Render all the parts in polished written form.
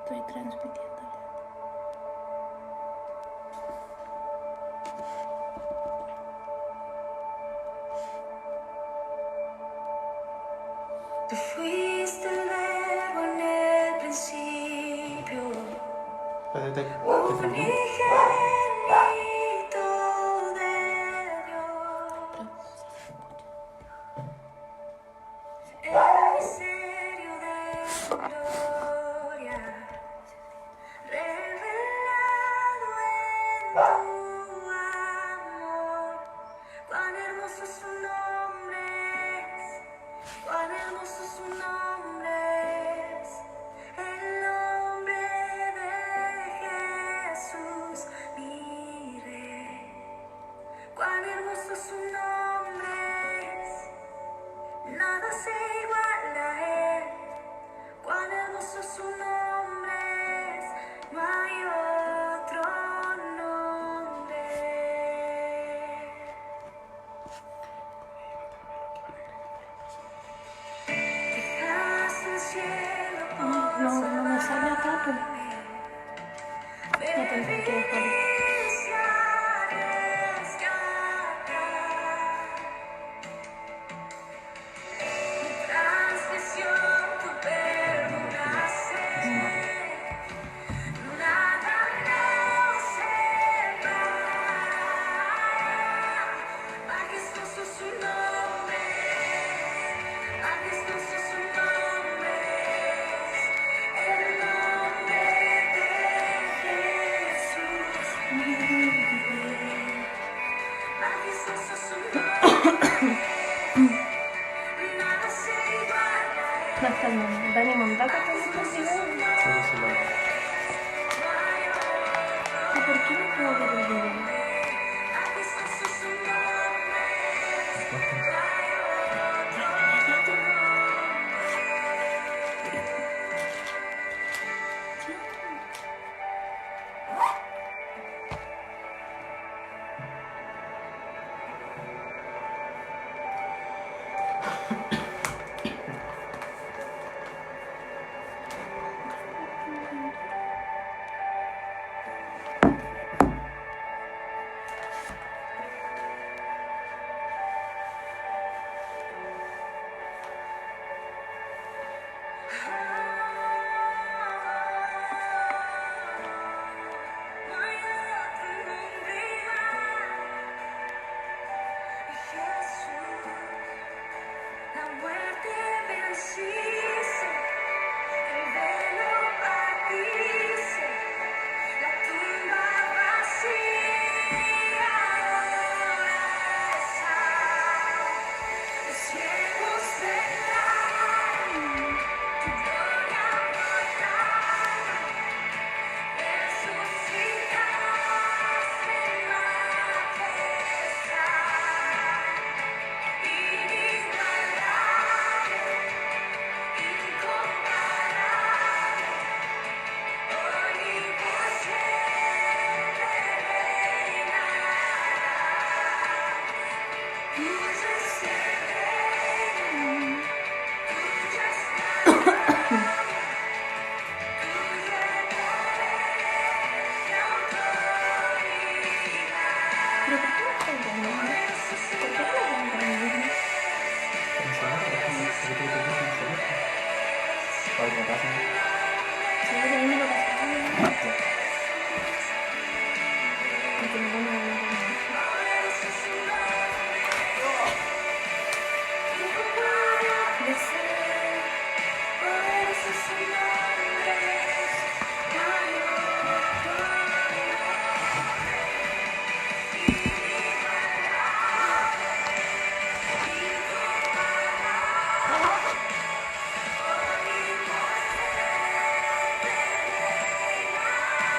Estoy transmitiendo. Tú fuiste el verbo en el principio, unigénito de Dios, el misterio de tu gloria, revelado en tu amor. Cuán hermoso su nombre es, cuán hermoso su nombre es, el nombre de Jesús, mi Rey. Cuán hermoso su nombre es, nada se iguala a él. Cuán hermoso su nombre es, no hay otro nombre. Dejaste el cielo por No me sale acá, pues. salvarme. Ya tendré que dejarlo. Veniste a rescatar. Mi transgresión tu perdonaste. Nada nos separa. Majestuoso su nombre, majestuoso su nombre, el nombre de Jesús, mi Rey. Majestuoso su nombre, nada se iguala a él. No está el nombre. Dani Mondaca también está el video. ¿Y por qué no puedo ver el video? Majestuoso su nombre, no hay otro nombre igual. Jesús, la muerte venciste, el velo partiste, la tumba vacía ahora está. Los ciegos verán tu gloria mortal, resucitaste en majestad. Inigualable, incomparable, hoy y por siempre reinarás. Tuyo es el reino, tuya es la gloria, tuyo el poder y autoridad. ¿Pero por qué no está el nombre? Poderoso es ¿Por el qué no está el nombre? Sí, de ahí me lo pasaron. Porque no van a hablar de nada. poderoso es su nombre, incomparable ser. Poderoso es su nombre, no hay otro nombre. Inigualable, incomparable, hoy y por siempre reinarás.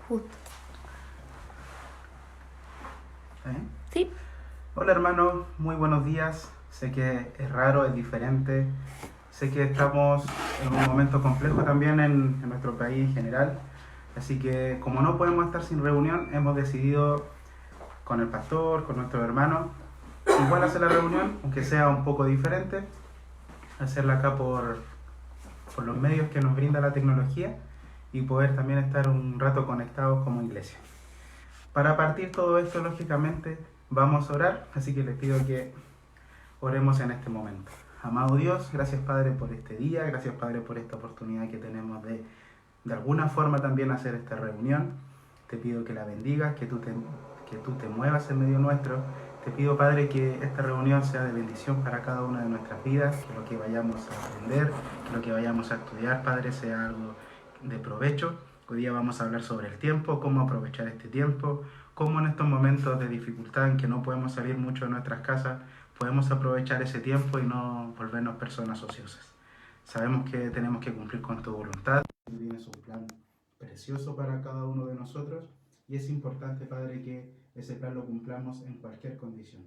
Justo. Sí. Hola hermano, muy buenos días. Sé que es raro, es diferente. Sé que estamos en un momento complejo también en nuestro país en general. Así que como no podemos estar sin reunión, hemos decidido con el pastor, con nuestros hermanos, igual hacer la reunión, aunque sea un poco diferente, hacerla acá por los medios que nos brinda la tecnología y poder también estar un rato conectados como iglesia. Para partir todo esto, lógicamente, vamos a orar, así que les pido que oremos en este momento. Amado Dios, gracias Padre por este día, gracias Padre por esta oportunidad que tenemos de alguna forma también hacer esta reunión. Te pido que la bendigas, que tú te muevas en medio nuestro. Te pido Padre que esta reunión sea de bendición para cada una de nuestras vidas, que lo que vayamos a aprender, que lo que vayamos a estudiar, Padre, sea algo de provecho. Hoy día vamos a hablar sobre el tiempo, cómo aprovechar este tiempo, cómo en estos momentos de dificultad en que no podemos salir mucho de nuestras casas, podemos aprovechar ese tiempo y no volvernos personas ociosas. Sabemos que tenemos que cumplir con tu voluntad. Tú tienes un plan precioso para cada uno de nosotros y es importante, Padre, que ese plan lo cumplamos en cualquier condición.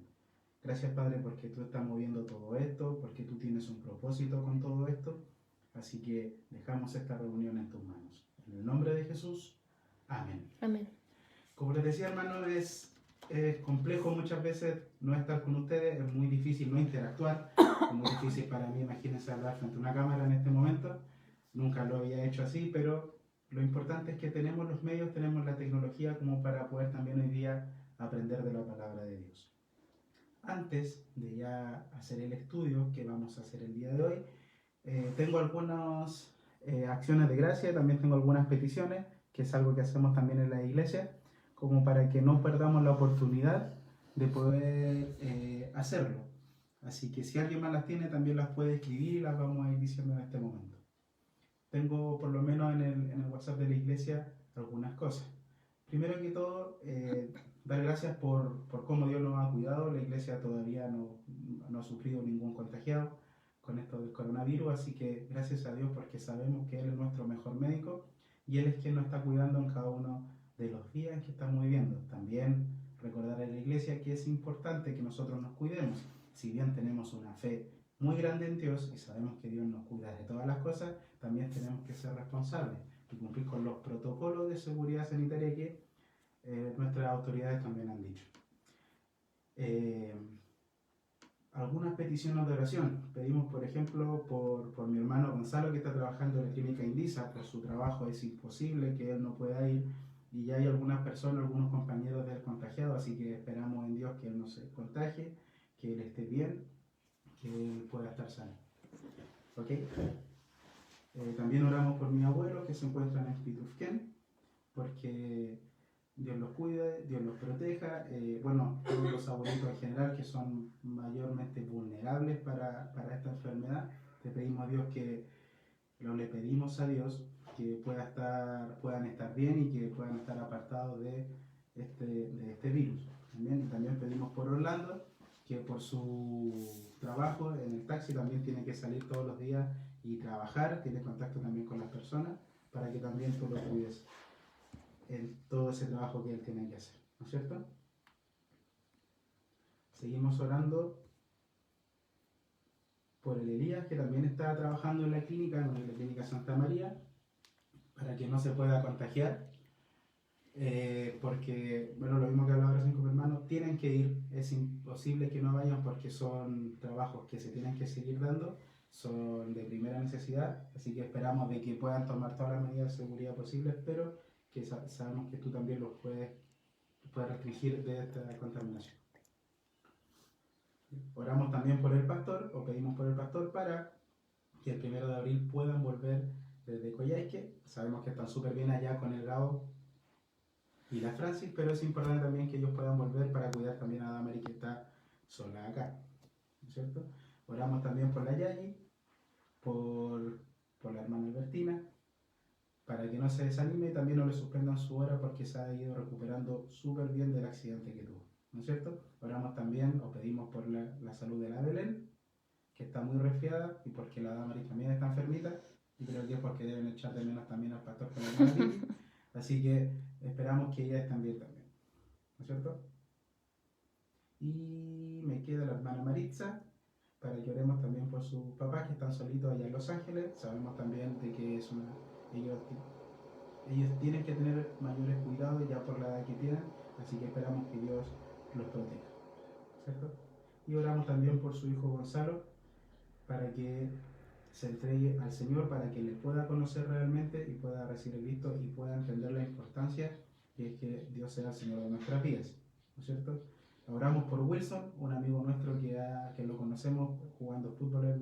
Gracias, Padre, porque tú estás moviendo todo esto, porque tú tienes un propósito con todo esto. Así que dejamos esta reunión en tus manos. En el nombre de Jesús, amén. Amén. Como les decía, hermano, es complejo muchas veces no estar con ustedes, es muy difícil no interactuar, es muy difícil para mí, imagínense, hablar frente a una cámara en este momento. Nunca lo había hecho así, pero lo importante es que tenemos los medios, tenemos la tecnología como para poder también hoy día aprender de la palabra de Dios. Antes de ya hacer el estudio que vamos a hacer el día de hoy, tengo algunas acciones de gracia, también tengo algunas peticiones, que es algo que hacemos también en la iglesia, como para que no perdamos la oportunidad de poder hacerlo. Así que si alguien más las tiene, también las puede escribir y las vamos a ir diciendo en este momento. Tengo por lo menos en el WhatsApp de la iglesia algunas cosas. Primero que todo, dar gracias por cómo Dios nos ha cuidado. La iglesia todavía no ha sufrido ningún contagiado con esto del coronavirus, así que gracias a Dios porque sabemos que Él es nuestro mejor médico y Él es quien nos está cuidando en cada uno de los días en que estamos viviendo. También recordar a la iglesia que es importante que nosotros nos cuidemos. Si bien tenemos una fe muy grande en Dios y sabemos que Dios nos cuida de todas las cosas, también tenemos que ser responsables y cumplir con los protocolos de seguridad sanitaria que nuestras autoridades también han dicho. Algunas peticiones de oración. Pedimos, por ejemplo, por mi hermano Gonzalo, que está trabajando en la clínica Indisa. Por su trabajo es imposible que él no pueda ir. Y ya hay algunas personas, algunos compañeros de él contagiados, así que esperamos en Dios que él no se contagie, que él esté bien, que él pueda estar sano. ¿Ok? También oramos por mi abuelo, que se encuentra en Pitufquén, porque Dios los cuide, Dios los proteja. Bueno, todos los abuelitos en general que son mayormente vulnerables para esta enfermedad, le pedimos a Dios le pedimos a Dios que puedan estar bien y que puedan estar apartados de este virus. También pedimos por Orlando, que por su trabajo en el taxi también tiene que salir todos los días y trabajar, tiene contacto también con las personas, para que también tú lo cuides en todo ese trabajo que él tiene que hacer, ¿no es cierto? Seguimos orando por el Elías, que también está trabajando en la clínica Santa María, para que no se pueda contagiar, porque, bueno, lo mismo que hablaba recién con mi hermano, tienen que ir, es imposible que no vayan porque son trabajos que se tienen que seguir dando, son de primera necesidad, así que esperamos de que puedan tomar todas las medidas de seguridad posibles, pero que sabemos que tú también los puedes restringir de esta contaminación. Oramos también por el pastor, o pedimos por el pastor para que el 1 de abril puedan volver desde Coyhaique. Sabemos que están súper bien allá con el Gabo y la Francis, pero es importante también que ellos puedan volver para cuidar también a Damari, que está sola acá, ¿no es cierto? Oramos también por la Yayi, por la hermana Albertina, para que no se desanime, también no le suspendan su hora porque se ha ido recuperando súper bien del accidente que tuvo, ¿no es cierto? Oramos también o pedimos por la salud de la Belén, que está muy resfriada, y porque la Damari también está enfermita, y creo que es porque deben echar de menos también al pastor con la hermana Lili. Así que esperamos que ellas estén bien también, ¿no es cierto? Y me queda la hermana Maritza, para que oremos también por sus papás que están solitos allá en Los Ángeles. Sabemos también de que ellos tienen que tener mayores cuidados ya por la edad que tienen, así que esperamos que Dios los proteja, ¿cierto? Y oramos también por su hijo Gonzalo, para que se entregue al Señor, para que le pueda conocer realmente y pueda recibir Cristo y pueda entender la importancia que es que Dios sea el Señor de nuestras vidas, ¿no es cierto? Oramos por Wilson, un amigo nuestro que lo conocemos jugando fútbol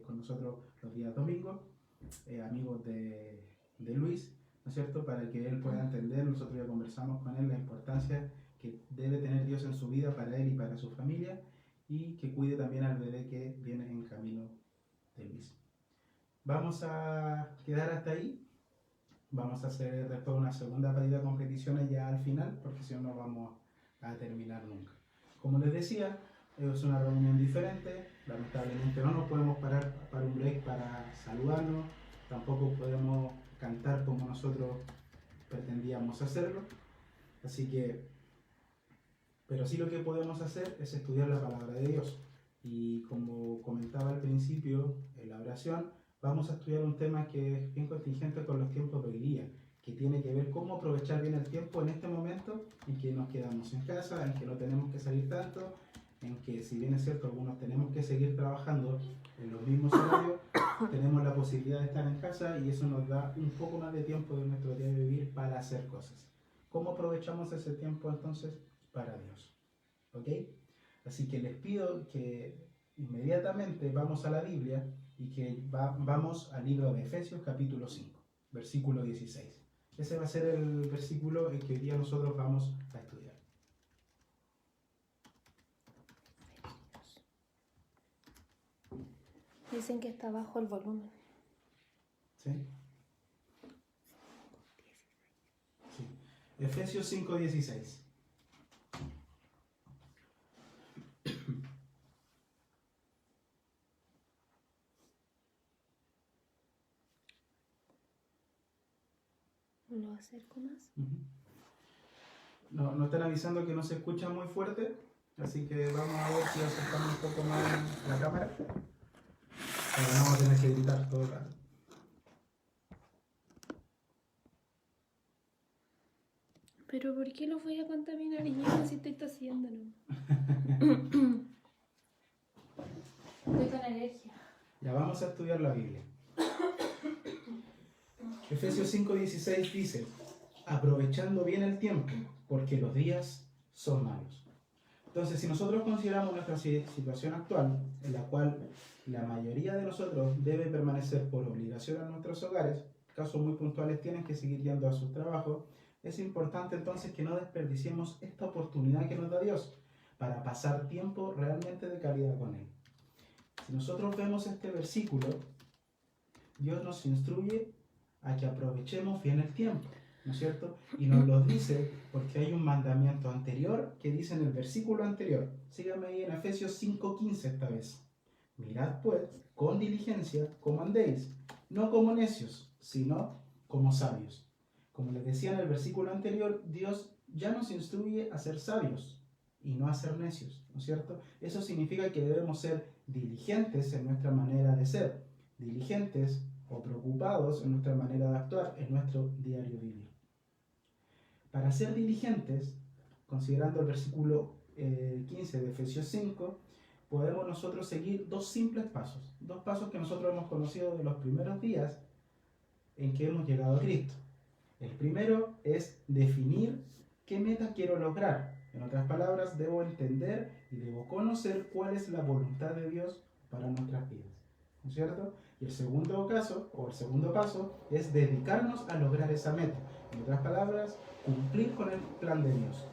con nosotros los días domingos, amigos de Luis, ¿no es cierto? Para que él pueda entender, nosotros ya conversamos con él, la importancia que debe tener Dios en su vida para él y para su familia, y que cuide también al bebé que viene en camino de Luis. Vamos a quedar hasta ahí. Vamos a hacer después una segunda partida con peticiones ya al final, porque si no, no vamos a terminar nunca. Como les decía, es una reunión diferente. Lamentablemente no nos podemos parar para un break para saludarnos. Tampoco podemos cantar como nosotros pretendíamos hacerlo. Así que, pero sí lo que podemos hacer es estudiar la palabra de Dios. Y como comentaba al principio en la oración, vamos a estudiar un tema que es bien contingente con los tiempos de hoy día, que tiene que ver cómo aprovechar bien el tiempo en este momento en que nos quedamos en casa, en que no tenemos que salir tanto, en que, si bien es cierto, algunos tenemos que seguir trabajando en los mismos horarios, tenemos la posibilidad de estar en casa y eso nos da un poco más de tiempo de nuestro día de vivir para hacer cosas. ¿Cómo aprovechamos ese tiempo entonces? Para Dios. ¿Ok? Así que les pido que inmediatamente vamos a la Biblia y que vamos al libro de Efesios capítulo 5, versículo 16. Ese va a ser el versículo en que hoy día nosotros vamos a estudiar. Dicen que está bajo el volumen. ¿Sí? Sí. Efesios 5, 16. ¿Lo acerco más? Nos están avisando que no se escucha muy fuerte, así que vamos a ver si acercamos un poco más la cámara. Para no vamos a tener que gritar todo el rato. Pero ¿por qué los voy a contaminar y yo si estoy tosiendo, no? Estoy con alergia. Ya vamos a estudiar la Biblia. Efesios 5:16 dice: aprovechando bien el tiempo, porque los días son malos. Entonces, si nosotros consideramos nuestra situación actual, en la cual la mayoría de nosotros debe permanecer por obligación en nuestros hogares, casos muy puntuales tienen que seguir yendo a sus trabajos, es importante entonces que no desperdiciemos esta oportunidad que nos da Dios para pasar tiempo realmente de calidad con Él. Si nosotros vemos este versículo, Dios nos instruye a que aprovechemos bien el tiempo, ¿no es cierto? Y nos lo dice porque hay un mandamiento anterior que dice en el versículo anterior. Síganme ahí en Efesios 5:15 esta vez. Mirad pues con diligencia cómo andéis, no como necios, sino como sabios. Como les decía en el versículo anterior, Dios ya nos instruye a ser sabios y no a ser necios, ¿no es cierto? Eso significa que debemos ser diligentes en nuestra manera de ser, diligentes o preocupados en nuestra manera de actuar, en nuestro diario vivir. Para ser diligentes, considerando el versículo 15 de Efesios 5, podemos nosotros seguir dos simples pasos, dos pasos que nosotros hemos conocido de los primeros días en que hemos llegado a Cristo. El primero es definir qué meta quiero lograr. En otras palabras, debo entender y debo conocer cuál es la voluntad de Dios para nuestras vidas, ¿no es cierto? Y el segundo paso es dedicarnos a lograr esa meta. En otras palabras, cumplir con el plan de Dios.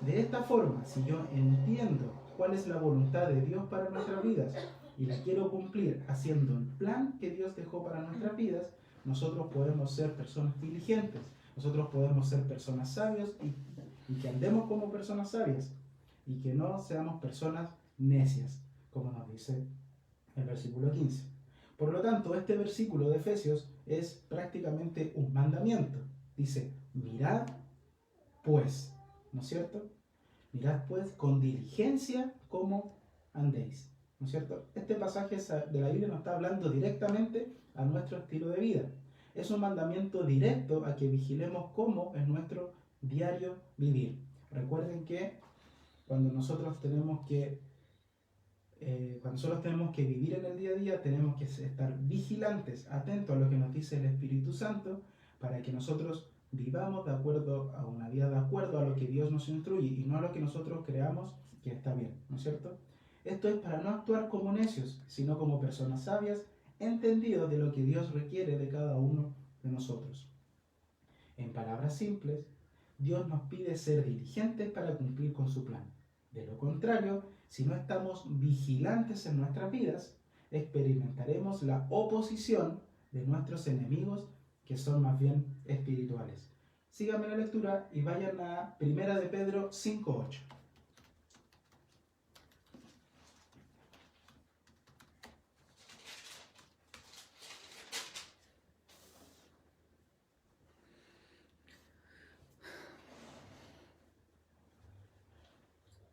De esta forma, si yo entiendo cuál es la voluntad de Dios para nuestras vidas y la quiero cumplir haciendo el plan que Dios dejó para nuestras vidas, nosotros podemos ser personas diligentes, nosotros podemos ser personas sabias y que andemos como personas sabias y que no seamos personas necias, como nos dice el versículo 15. Por lo tanto, este versículo de Efesios es prácticamente un mandamiento. Dice, mirad pues, ¿no es cierto? Mirad pues con diligencia cómo andéis, ¿no es cierto? Este pasaje de la Biblia nos está hablando directamente a nuestro estilo de vida. Es un mandamiento directo a que vigilemos cómo es nuestro diario vivir. Recuerden que cuando nosotros tenemos que vivir en el día a día, tenemos que estar vigilantes, atentos a lo que nos dice el Espíritu Santo, para que nosotros vivamos de acuerdo a una vida de acuerdo a lo que Dios nos instruye y no a lo que nosotros creamos que está bien, ¿no es cierto? Esto es para no actuar como necios, sino como personas sabias, entendidos de lo que Dios requiere de cada uno de nosotros. En palabras simples, Dios nos pide ser diligentes para cumplir con su plan. De lo contrario, si no estamos vigilantes en nuestras vidas, experimentaremos la oposición de nuestros enemigos, que son más bien espirituales. Síganme la lectura y vayan a 1 de Pedro 5:8.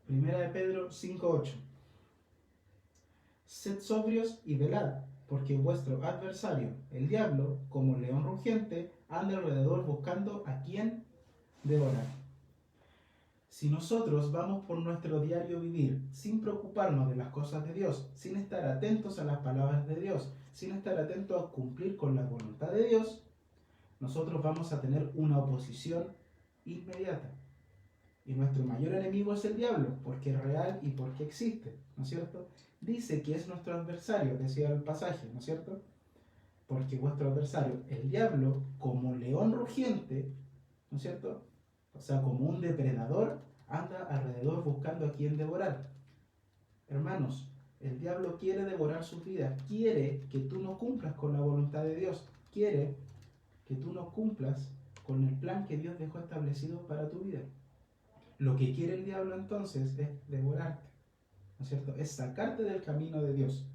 Primera de Pedro 5:8. Sed sobrios y velad, porque vuestro adversario, el diablo, como león rugiente, anda alrededor buscando a quien devorar. Si nosotros vamos por nuestro diario vivir sin preocuparnos de las cosas de Dios, sin estar atentos a las palabras de Dios, sin estar atentos a cumplir con la voluntad de Dios, nosotros vamos a tener una oposición inmediata. Y nuestro mayor enemigo es el diablo, porque es real y porque existe, ¿no es cierto? Dice que es nuestro adversario, decía el pasaje, ¿no es cierto? Porque vuestro adversario, el diablo, como león rugiente, ¿no es cierto? O sea, como un depredador, anda alrededor buscando a quien devorar. Hermanos, el diablo quiere devorar sus vidas, quiere que tú no cumplas con la voluntad de Dios, quiere que tú no cumplas con el plan que Dios dejó establecido para tu vida. Lo que quiere el diablo entonces es devorarte, ¿no es cierto? Es sacarte del camino de Dios.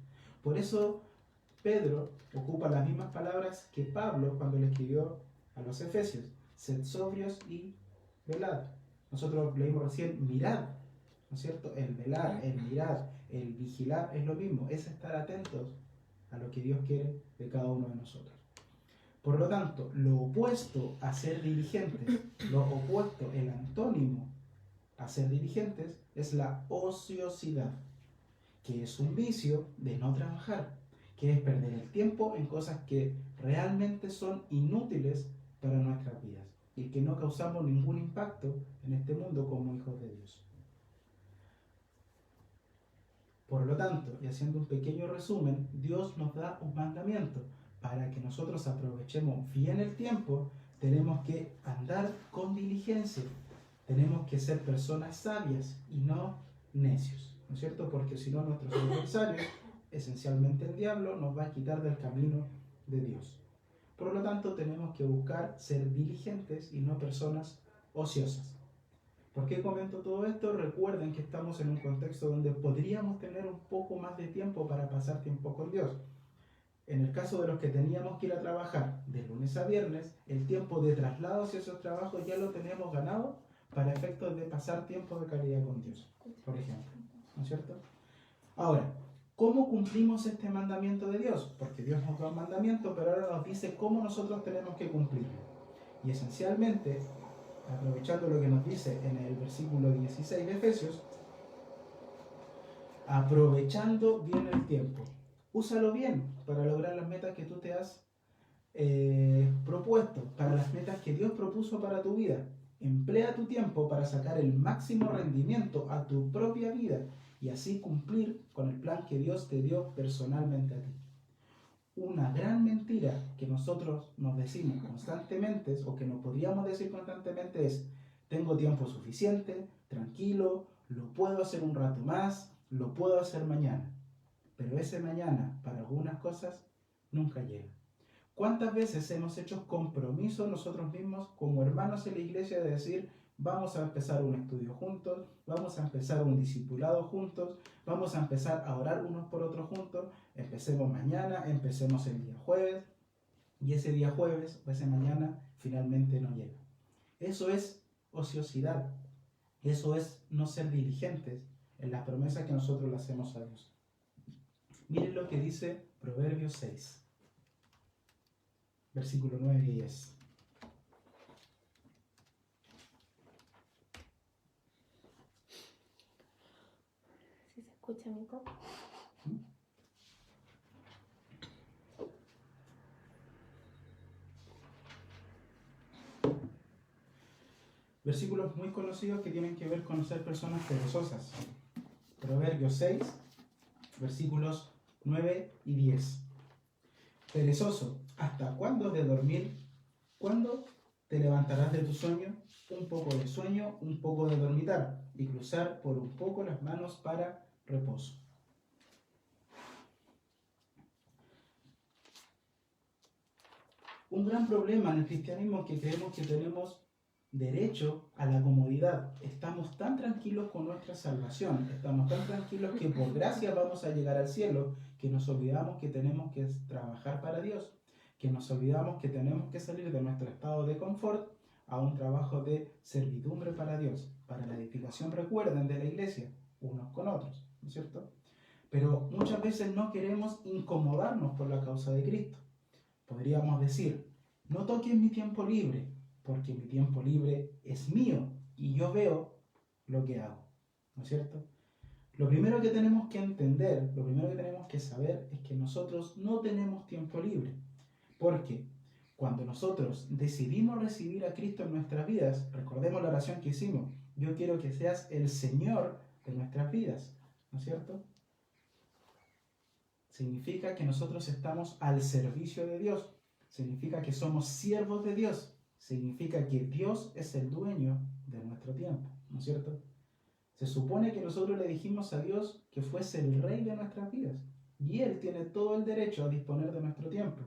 Por eso Pedro ocupa las mismas palabras que Pablo cuando le escribió a los Efesios. Sed sobrios y velad. Nosotros leímos recién mirad, ¿no es cierto? El velar, el mirar, el vigilar es lo mismo, es estar atentos a lo que Dios quiere de cada uno de nosotros. Por lo tanto, lo opuesto a ser diligentes, lo opuesto, el antónimo a ser diligentes, es la ociosidad, que es un vicio de no trabajar, que es perder el tiempo en cosas que realmente son inútiles para nuestras vidas y que no causamos ningún impacto en este mundo como hijos de Dios. Por lo tanto, y haciendo un pequeño resumen, Dios nos da un mandamiento. Para que nosotros aprovechemos bien el tiempo, tenemos que andar con diligencia. Tenemos que ser personas sabias y no necios, ¿no es cierto? Porque si no, nuestros adversarios, esencialmente el diablo, nos va a quitar del camino de Dios. Por lo tanto, tenemos que buscar ser diligentes y no personas ociosas. ¿Por qué comento todo esto? Recuerden que estamos en un contexto donde podríamos tener un poco más de tiempo para pasar tiempo con Dios. En el caso de los que teníamos que ir a trabajar de lunes a viernes, el tiempo de traslado hacia esos trabajos ya lo tenemos ganado para efectos de pasar tiempo de calidad con Dios, por ejemplo, ¿no es cierto? Ahora, ¿cómo cumplimos este mandamiento de Dios? Porque Dios nos da un mandamiento, pero ahora nos dice cómo nosotros tenemos que cumplirlo. Y esencialmente, aprovechando lo que nos dice en el versículo 16 de Efesios, aprovechando bien el tiempo. Úsalo bien para lograr las metas que tú te has propuesto, para las metas que Dios propuso para tu vida. Emplea tu tiempo para sacar el máximo rendimiento a tu propia vida y así cumplir con el plan que Dios te dio personalmente a ti. Una gran mentira que nosotros nos decimos constantemente, o que nos podríamos decir constantemente, es: tengo tiempo suficiente, tranquilo, lo puedo hacer un rato más, lo puedo hacer mañana. Pero ese mañana, para algunas cosas, nunca llega. ¿Cuántas veces hemos hecho compromisos nosotros mismos como hermanos en la iglesia de decir: vamos a empezar un estudio juntos, vamos a empezar un discipulado juntos, vamos a empezar a orar unos por otros juntos, empecemos mañana, empecemos el día jueves? y ese día jueves o ese mañana finalmente no llega. Eso es ociosidad. Eso es no ser diligentes en las promesas que nosotros le hacemos a Dios. Miren lo que dice Proverbios 6, versículo 9 y 10. Si se escucha mi copa. Versículos muy conocidos que tienen que ver con ser personas perezosas. Proverbios 6, versículos 9 y 10. Perezoso, ¿hasta cuándo has de dormir? ¿Cuándo te levantarás de tu sueño? Un poco de sueño, un poco de dormitar, y cruzar por un poco las manos para reposo. Un gran problema en el cristianismo es que creemos que tenemos derecho a la comodidad. Estamos tan tranquilos con nuestra salvación, estamos tan tranquilos que por gracia vamos a llegar al cielo, que nos olvidamos que tenemos que trabajar para Dios, que nos olvidamos que tenemos que salir de nuestro estado de confort a un trabajo de servidumbre para Dios, para la edificación, recuerden, de la iglesia, unos con otros, ¿no es cierto? Pero muchas veces no queremos incomodarnos por la causa de Cristo. Podríamos decir, no toques mi tiempo libre, porque mi tiempo libre es mío y yo veo lo que hago, ¿no es cierto? Lo primero que tenemos que entender, lo primero que tenemos que saber es que nosotros no tenemos tiempo libre, porque cuando nosotros decidimos recibir a Cristo en nuestras vidas, recordemos la oración que hicimos, yo quiero que seas el Señor de nuestras vidas, ¿no es cierto? Significa que nosotros estamos al servicio de Dios, significa que somos siervos de Dios, significa que Dios es el dueño de nuestro tiempo, ¿no es cierto? Se supone que nosotros le dijimos a Dios que fuese el rey de nuestras vidas y Él tiene todo el derecho a disponer de nuestro tiempo.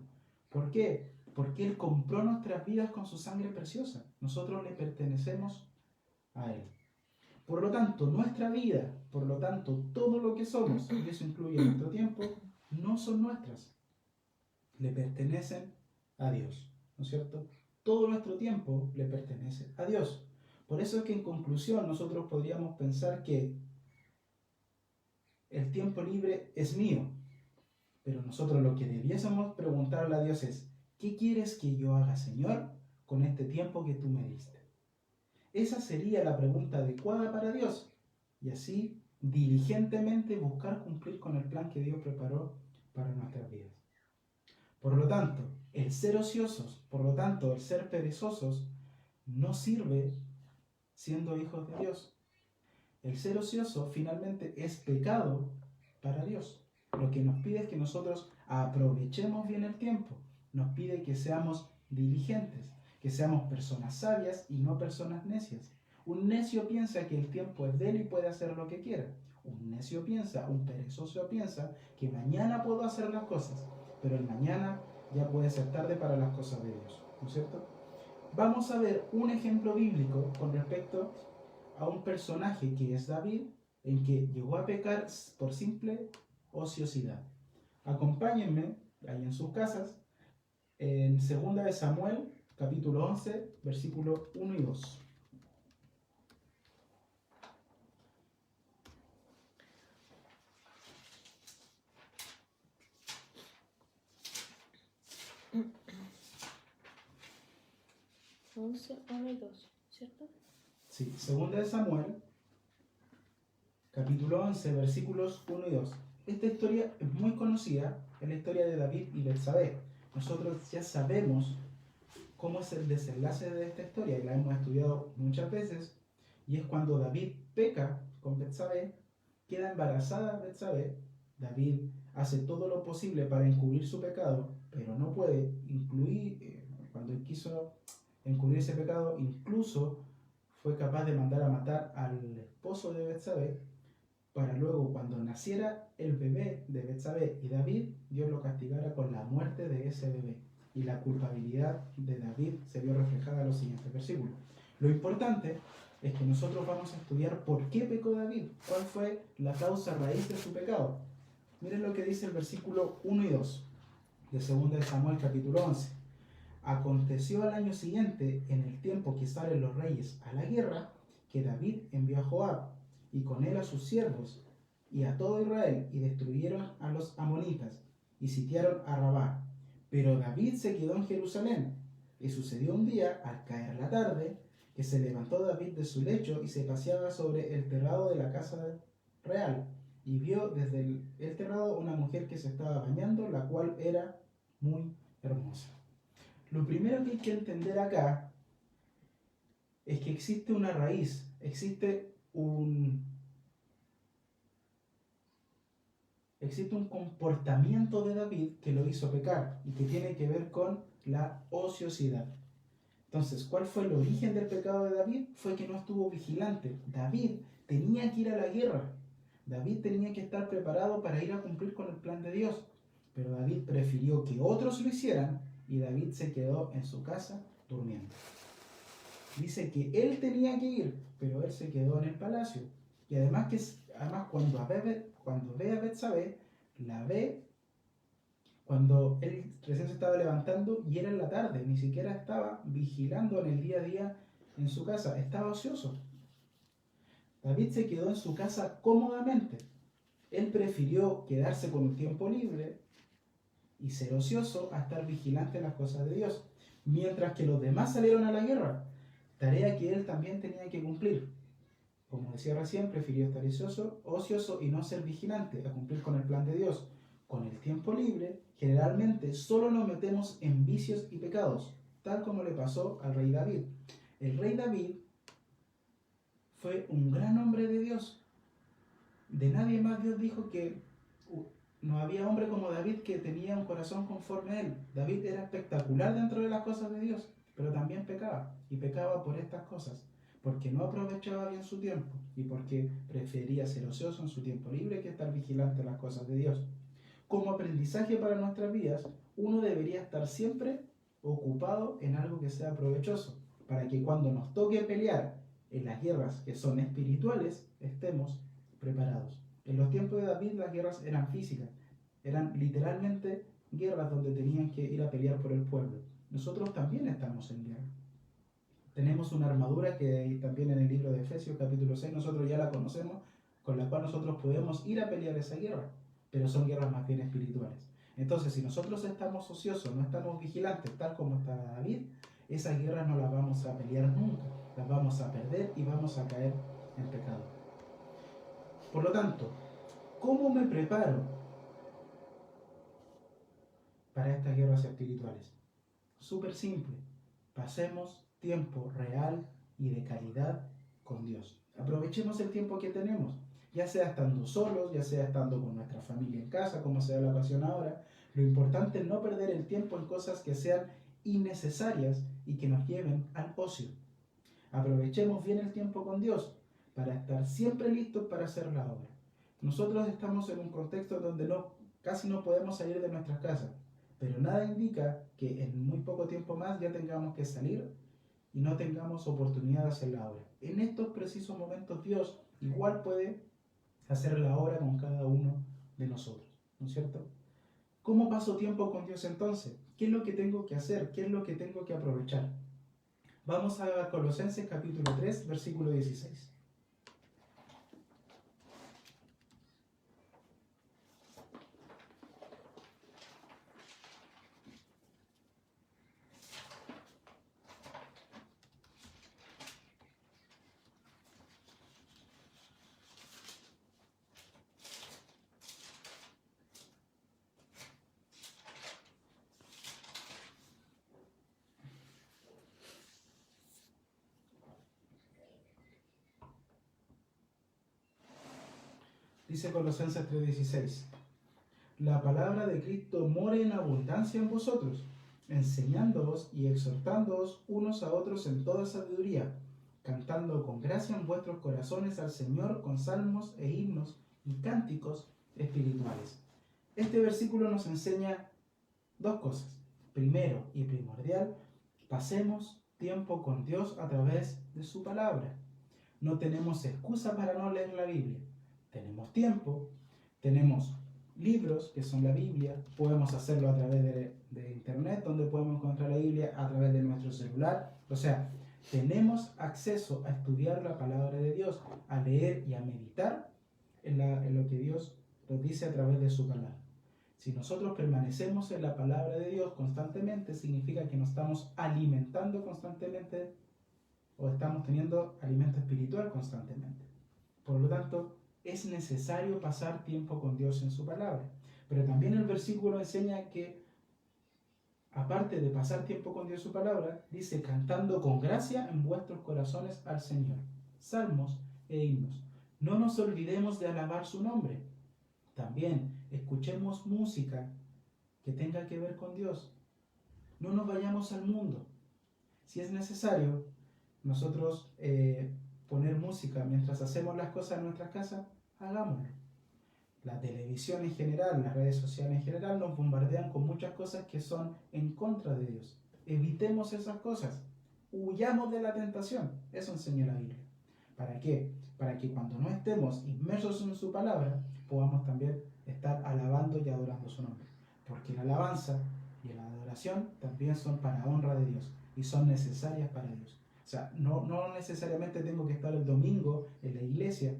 ¿Por qué? Porque Él compró nuestras vidas con su sangre preciosa. Nosotros le pertenecemos a Él. Por lo tanto, nuestra vida, por lo tanto, todo lo que somos, y eso incluye nuestro tiempo, no son nuestras. Le pertenecen a Dios, ¿no es cierto? Todo nuestro tiempo le pertenece a Dios. Por eso es que en conclusión nosotros podríamos pensar que el tiempo libre es mío, pero nosotros lo que debiésemos preguntarle a Dios es, ¿qué quieres que yo haga, Señor, con este tiempo que tú me diste? Esa sería la pregunta adecuada para Dios, y así diligentemente buscar cumplir con el plan que Dios preparó para nuestras vidas. Por lo tanto, el ser ociosos, por lo tanto, el ser perezosos, no sirve siendo hijos de Dios. El ser ocioso finalmente es pecado para Dios. Lo que nos pide es que nosotros aprovechemos bien el tiempo. Nos pide que seamos diligentes, que seamos personas sabias y no personas necias. Un necio piensa que el tiempo es de él y puede hacer lo que quiera. Un necio piensa, un perezoso piensa que mañana puedo hacer las cosas, pero el mañana ya puede ser tarde para las cosas de Dios, ¿no es cierto? Vamos a ver un ejemplo bíblico con respecto a un personaje que es David, en que llegó a pecar por simple ociosidad. Acompáñenme ahí en sus casas, en 2 de Samuel, capítulo 11, versículo 1 y 2. Once, 1 y 2, ¿cierto? Sí, 2 de Samuel, capítulo 11, versículos 1 y 2. Esta historia es muy conocida, es la historia de David y Betsabé. Nosotros ya sabemos cómo es el desenlace de esta historia y la hemos estudiado muchas veces. Y es cuando David peca con Betsabé, queda embarazada Betsabé. David hace todo lo posible para encubrir su pecado, pero no puede cuando quiso encubrir ese pecado, incluso fue capaz de mandar a matar al esposo de Betsabé, para luego, cuando naciera el bebé de Betsabé y David, Dios lo castigara con la muerte de ese bebé. Y la culpabilidad de David se vio reflejada en los siguientes versículos. Lo importante es que nosotros vamos a estudiar por qué pecó David, cuál fue la causa raíz de su pecado. Miren lo que dice el versículo 1 y 2 de 2 de Samuel capítulo 11. Aconteció al año siguiente, en el tiempo que salen los reyes a la guerra, que David envió a Joab, y con él a sus siervos, y a todo Israel, y destruyeron a los amonitas, y sitiaron a Rabá. Pero David se quedó en Jerusalén. Y sucedió un día, al caer la tarde, que se levantó David de su lecho y se paseaba sobre el terrado de la casa real, y vio desde el terrado una mujer que se estaba bañando, la cual era muy hermosa. Lo primero que hay que entender acá es que existe una raíz, existe un comportamiento de David que lo hizo pecar y que tiene que ver con la ociosidad. Entonces, ¿cuál fue el origen del pecado de David? Fue que no estuvo vigilante. David tenía que ir a la guerra. David tenía que estar preparado para ir a cumplir con el plan de Dios. Pero David prefirió que otros lo hicieran y David se quedó en su casa durmiendo. Dice que él tenía que ir, pero él se quedó en el palacio. Y además cuando ve a Betsabé, la ve cuando él recién se estaba levantando y era en la tarde, ni siquiera estaba vigilando en el día a día en su casa, estaba ocioso. David se quedó en su casa cómodamente. Él prefirió quedarse con un tiempo libre y ser ocioso a estar vigilante en las cosas de Dios, mientras que los demás salieron a la guerra, tarea que él también tenía que cumplir. Como decía recién, prefirió estar ocioso y no ser vigilante, a cumplir con el plan de Dios. Con el tiempo libre, generalmente solo nos metemos en vicios y pecados, tal como le pasó al rey David. El rey David fue un gran hombre de Dios. De nadie más Dios dijo que no había hombre como David que tenía un corazón conforme a él. David era espectacular dentro de las cosas de Dios, pero también pecaba, y pecaba por estas cosas, porque no aprovechaba bien su tiempo y porque prefería ser ocioso en su tiempo libre que estar vigilante en las cosas de Dios. Como aprendizaje para nuestras vidas, uno debería estar siempre ocupado en algo que sea provechoso, para que cuando nos toque pelear en las guerras que son espirituales, estemos preparados. En los tiempos de David las guerras eran físicas, eran literalmente guerras donde tenían que ir a pelear por el pueblo. Nosotros también estamos en guerra. Tenemos una armadura que también en el libro de Efesios capítulo 6 nosotros ya la conocemos, con la cual nosotros podemos ir a pelear esa guerra, pero son guerras más bien espirituales. Entonces, si nosotros estamos ociosos, no estamos vigilantes, tal como está David, esas guerras no las vamos a pelear nunca, las vamos a perder y vamos a caer en pecado. Por lo tanto, ¿cómo me preparo para estas guerras espirituales? Súper simple. Pasemos tiempo real y de calidad con Dios. Aprovechemos el tiempo que tenemos, ya sea estando solos, ya sea estando con nuestra familia en casa, como sea la ocasión ahora. Lo importante es no perder el tiempo en cosas que sean innecesarias y que nos lleven al ocio. Aprovechemos bien el tiempo con Dios para estar siempre listos para hacer la obra. Nosotros estamos en un contexto donde casi no podemos salir de nuestras casas, pero nada indica que en muy poco tiempo más ya tengamos que salir y no tengamos oportunidad de hacer la obra. En estos precisos momentos Dios igual puede hacer la obra con cada uno de nosotros, ¿no es cierto? ¿Cómo paso tiempo con Dios entonces? ¿Qué es lo que tengo que hacer? ¿Qué es lo que tengo que aprovechar? Vamos a Colosenses capítulo 3, versículo 16. Dice Colosenses 3:16, la palabra de Cristo more en abundancia en vosotros, enseñándoos y exhortándoos unos a otros en toda sabiduría, cantando con gracia en vuestros corazones al Señor con salmos e himnos y cánticos espirituales. Este versículo nos enseña dos cosas. Primero y primordial, pasemos tiempo con Dios a través de su palabra. No tenemos excusa para no leer la Biblia. Tenemos tiempo, tenemos libros, que son la Biblia. Podemos hacerlo a través de internet, donde podemos encontrar la Biblia, a través de nuestro celular. O sea, tenemos acceso a estudiar la palabra de Dios, a leer y a meditar en lo que Dios nos dice a través de su palabra. Si nosotros permanecemos en la palabra de Dios constantemente, significa que nos estamos alimentando constantemente o estamos teniendo alimento espiritual constantemente. Por lo tanto, es necesario pasar tiempo con Dios en su palabra. Pero también el versículo enseña que, aparte de pasar tiempo con Dios en su palabra, dice, cantando con gracia en vuestros corazones al Señor. Salmos e himnos. No nos olvidemos de alabar su nombre. También escuchemos música que tenga que ver con Dios. No nos vayamos al mundo. Si es necesario, nosotros poner música mientras hacemos las cosas en nuestras casas, hagámoslo. La televisión en general, las redes sociales en general nos bombardean con muchas cosas que son en contra de Dios. Evitemos esas cosas. Huyamos de la tentación. Eso enseña la Biblia. ¿Para qué? Para que cuando no estemos inmersos en su palabra, podamos también estar alabando y adorando su nombre. Porque la alabanza y la adoración también son para honra de Dios y son necesarias para Dios. O sea, no necesariamente tengo que estar el domingo en la iglesia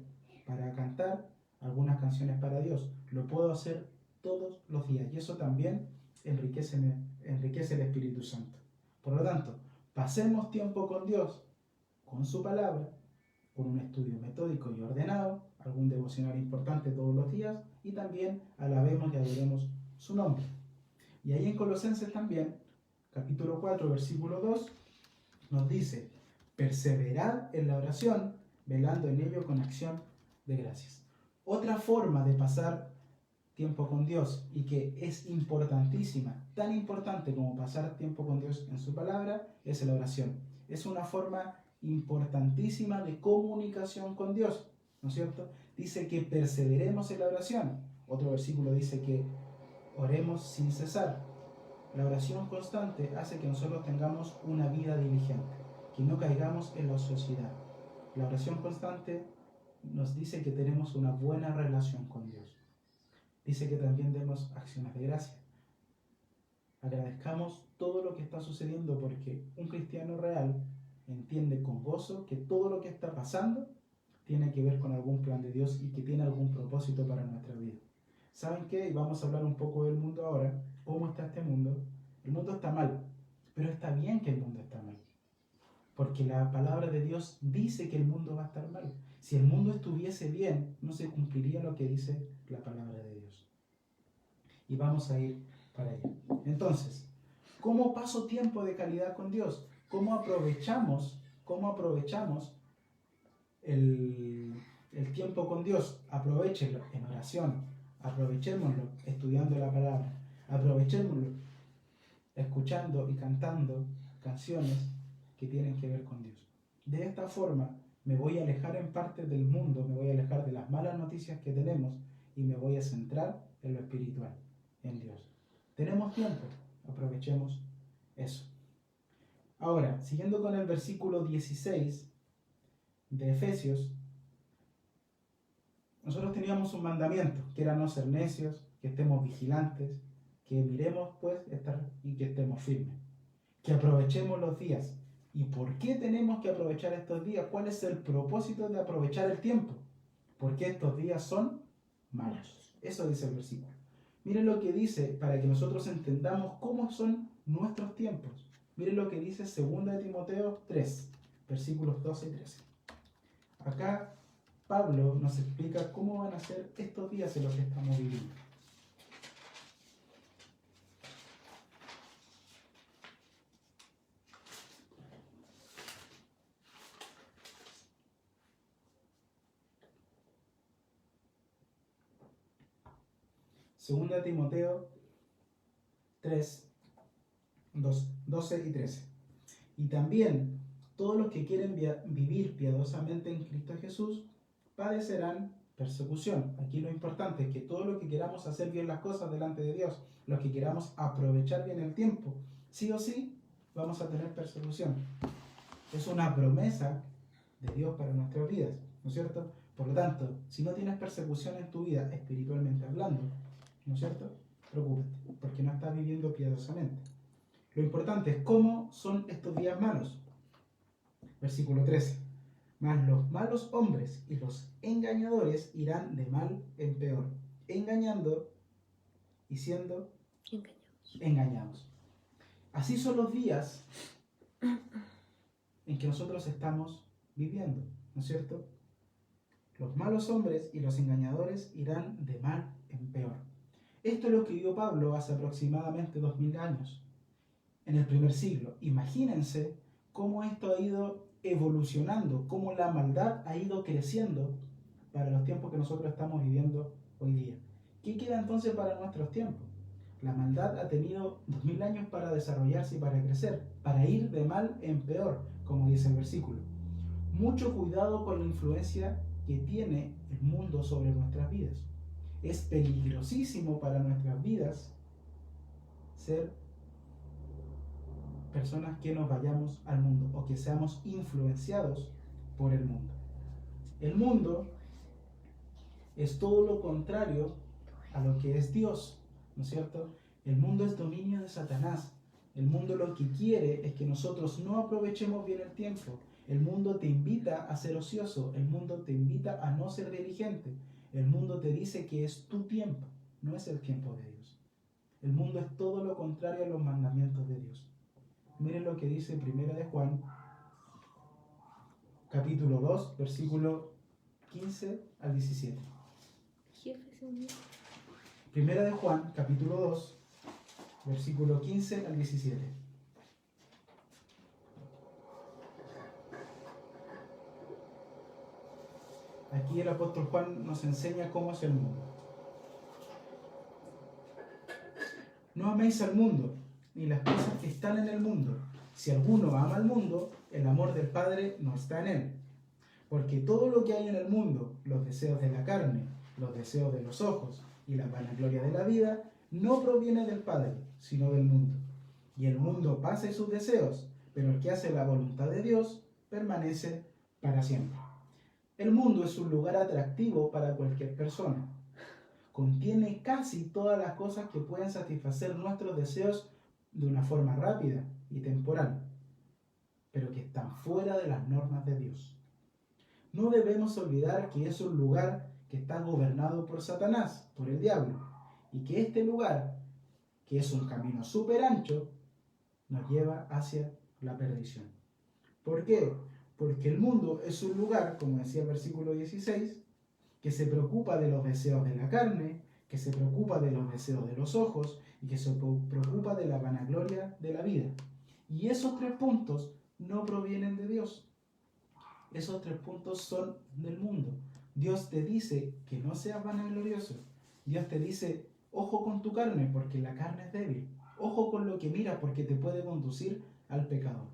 para cantar algunas canciones para Dios. Lo puedo hacer todos los días y eso también enriquece el Espíritu Santo. Por lo tanto, pasemos tiempo con Dios, con su palabra, con un estudio metódico y ordenado, algún devocional importante todos los días, y también alabemos y adoremos su nombre. Y ahí en Colosenses también, capítulo 4, versículo 2, nos dice, perseverad en la oración, velando en ello con acción de gracias. Otra forma de pasar tiempo con Dios y que es importantísima, tan importante como pasar tiempo con Dios en su palabra, es la oración. Es una forma importantísima de comunicación con Dios, ¿no es cierto? Dice que perseveremos en la oración. Otro versículo dice que oremos sin cesar. La oración constante hace que nosotros tengamos una vida diligente, que no caigamos en la ociosidad. La oración constante nos dice que tenemos una buena relación con Dios. Dice que también demos acciones de gracia. Agradezcamos todo lo que está sucediendo porque un cristiano real entiende con gozo que todo lo que está pasando tiene que ver con algún plan de Dios y que tiene algún propósito para nuestra vida. ¿Saben qué? Y vamos a hablar un poco del mundo ahora. ¿Cómo está este mundo? El mundo está mal, pero está bien que el mundo está mal. Porque la palabra de Dios dice que el mundo va a estar mal. Si el mundo estuviese bien, no se cumpliría lo que dice la palabra de Dios. Y vamos a ir para allá. Entonces, ¿cómo paso tiempo de calidad con Dios? ¿Cómo aprovechamos el tiempo con Dios? Aprovechenlo en oración, aprovechémoslo estudiando la palabra, aprovechémoslo escuchando y cantando canciones que tienen que ver con Dios. De esta forma me voy a alejar en parte del mundo, me voy a alejar de las malas noticias que tenemos y me voy a centrar en lo espiritual, en Dios. Tenemos tiempo, aprovechemos eso. Ahora, siguiendo con el versículo 16 de Efesios, nosotros teníamos un mandamiento, que era no ser necios, que estemos vigilantes, que miremos pues y que estemos firmes, que aprovechemos los días. ¿Y por qué tenemos que aprovechar estos días? ¿Cuál es el propósito de aprovechar el tiempo? Porque estos días son malos. Eso dice el versículo. Miren lo que dice para que nosotros entendamos cómo son nuestros tiempos. Miren lo que dice 2 Timoteo 3, versículos 12 y 13. Acá Pablo nos explica cómo van a ser estos días en los que estamos viviendo. Segunda Timoteo 3, 12 y 13. Y también todos los que quieren vivir piadosamente en Cristo Jesús padecerán persecución. Aquí lo importante es que todos los que queramos hacer bien las cosas delante de Dios, los que queramos aprovechar bien el tiempo, sí o sí vamos a tener persecución. Es una promesa de Dios para nuestras vidas, ¿no es cierto? Por lo tanto, si no tienes persecución en tu vida, espiritualmente hablando, ¿no es cierto? Preocúpate, porque no estás viviendo piadosamente. Lo importante es cómo son estos días malos. Versículo 13. Mas los malos hombres y los engañadores irán de mal en peor, engañando y siendo engañados. Así son los días en que nosotros estamos viviendo, ¿no es cierto? Los malos hombres y los engañadores irán de mal en peor. Esto lo escribió Pablo hace aproximadamente 2000 años, en el primer siglo. Imagínense cómo esto ha ido evolucionando, cómo la maldad ha ido creciendo para los tiempos que nosotros estamos viviendo hoy día. ¿Qué queda entonces para nuestros tiempos? La maldad ha tenido 2000 años para desarrollarse y para crecer, para ir de mal en peor, como dice el versículo. Mucho cuidado con la influencia que tiene el mundo sobre nuestras vidas. Es peligrosísimo para nuestras vidas ser personas que nos vayamos al mundo o que seamos influenciados por el mundo. El mundo es todo lo contrario a lo que es Dios, ¿no es cierto? El mundo es dominio de Satanás. El mundo lo que quiere es que nosotros no aprovechemos bien el tiempo. El mundo te invita a ser ocioso. El mundo te invita a no ser diligente. El mundo te dice que es tu tiempo, no es el tiempo de Dios. El mundo es todo lo contrario a los mandamientos de Dios. Miren lo que dice 1 de Juan, capítulo 2, versículo 15 al 17. Primera de Juan, capítulo 2, versículo 15 al 17. Aquí el apóstol Juan nos enseña cómo es el mundo. No améis al mundo, ni las cosas que están en el mundo. Si alguno ama al mundo, el amor del Padre no está en él. Porque todo lo que hay en el mundo, los deseos de la carne, los deseos de los ojos y la vanagloria de la vida, no proviene del Padre, sino del mundo. Y el mundo pasa y sus deseos, pero el que hace la voluntad de Dios permanece para siempre. El mundo es un lugar atractivo para cualquier persona. Contiene casi todas las cosas que pueden satisfacer nuestros deseos de una forma rápida y temporal, pero que están fuera de las normas de Dios. No debemos olvidar que es un lugar que está gobernado por Satanás, por el diablo, y que este lugar, que es un camino súper ancho, nos lleva hacia la perdición. ¿Por qué? Porque el mundo es un lugar, como decía el versículo 16, que se preocupa de los deseos de la carne, que se preocupa de los deseos de los ojos y que se preocupa de la vanagloria de la vida. Y esos tres puntos no provienen de Dios. Esos tres puntos son del mundo. Dios te dice que no seas vanaglorioso. Dios te dice, ojo con tu carne, porque la carne es débil. Ojo con lo que miras, porque te puede conducir al pecado.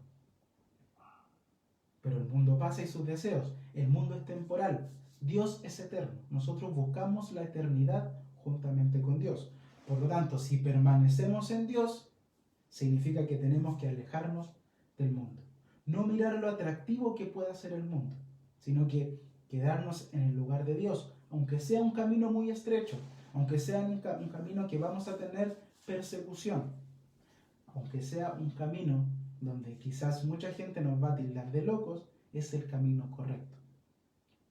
Pero el mundo pasa y sus deseos. El mundo es temporal. Dios es eterno. Nosotros buscamos la eternidad juntamente con Dios. Por lo tanto, si permanecemos en Dios, significa que tenemos que alejarnos del mundo. No mirar lo atractivo que pueda ser el mundo, sino que quedarnos en el lugar de Dios, aunque sea un camino muy estrecho, aunque sea un camino que vamos a tener persecución, aunque sea un camino donde quizás mucha gente nos va a tildar de locos, es el camino correcto.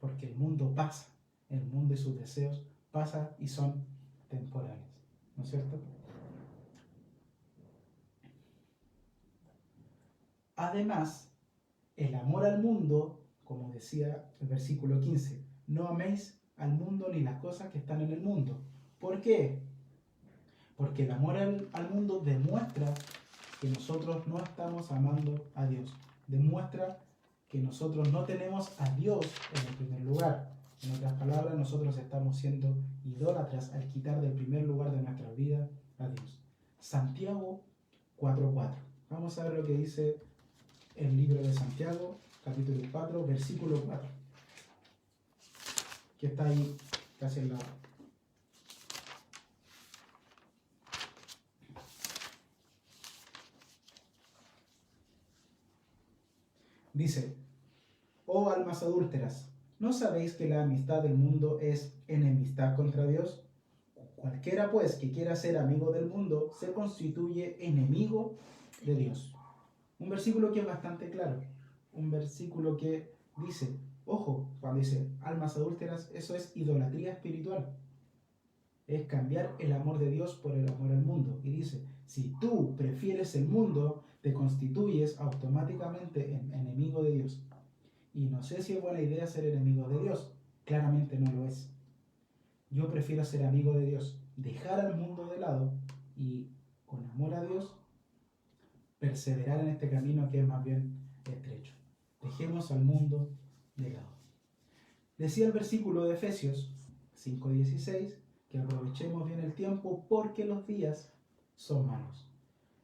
Porque el mundo pasa, el mundo y sus deseos pasan y son temporales, ¿no es cierto? Además, el amor al mundo, como decía el versículo 15, no améis al mundo ni las cosas que están en el mundo. ¿Por qué? Porque el amor al mundo demuestra que nosotros no estamos amando a Dios. Demuestra que nosotros no tenemos a Dios en el primer lugar. En otras palabras, nosotros estamos siendo idólatras al quitar del primer lugar de nuestra vida a Dios. Santiago 4:4. Vamos a ver lo que dice el libro de Santiago, capítulo 4, versículo 4. Que está ahí casi al lado. Dice, oh almas adúlteras, ¿no sabéis que la amistad del mundo es enemistad contra Dios? Cualquiera pues que quiera ser amigo del mundo se constituye enemigo de Dios. Un versículo que es bastante claro. Un versículo que dice, ojo, cuando dice almas adúlteras, eso es idolatría espiritual. Es cambiar el amor de Dios por el amor al mundo. Y dice, si tú prefieres el mundo, te constituyes automáticamente en enemigo de Dios. Y no sé si es buena idea ser enemigo de Dios. Claramente no lo es. Yo prefiero ser amigo de Dios, dejar al mundo de lado y con amor a Dios perseverar en este camino que es más bien estrecho. Dejemos al mundo de lado. Decía el versículo de Efesios 5:16 que aprovechemos bien el tiempo porque los días son malos.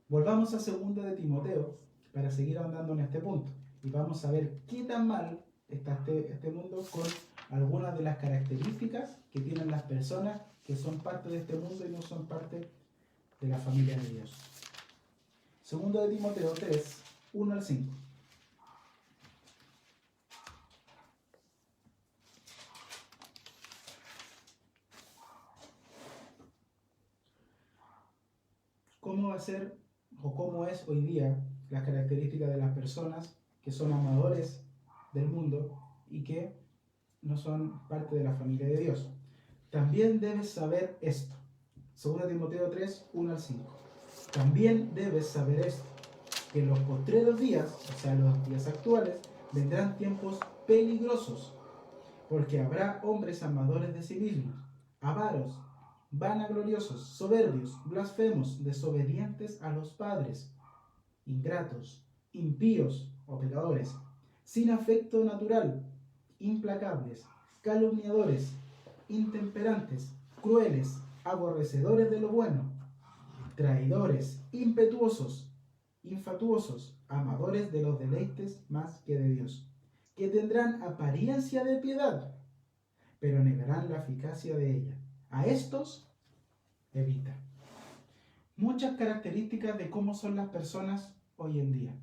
Volvamos a 2 de Timoteo para seguir andando en este punto y vamos a ver qué tan mal está este mundo con algunas de las características que tienen las personas que son parte de este mundo y no son parte de la familia de Dios. 2 de Timoteo 3, 1 al 5. ¿Cómo va a ser o cómo es hoy día las características de las personas que son amadores del mundo y que no son parte de la familia de Dios? También debes saber esto. 2 Timoteo 3, 1 al 5. También debes saber esto, que en los postreros días, o sea, los días actuales, vendrán tiempos peligrosos, porque habrá hombres amadores de sí mismos, avaros, vanagloriosos, soberbios, blasfemos, desobedientes a los padres, ingratos, impíos o pecadores, sin afecto natural, implacables, calumniadores, intemperantes, crueles, aborrecedores de lo bueno, traidores, impetuosos, infatuosos, amadores de los deleites más que de Dios, que tendrán apariencia de piedad, pero negarán la eficacia de ella. A estos evita. Muchas características de cómo son las personas hoy en día,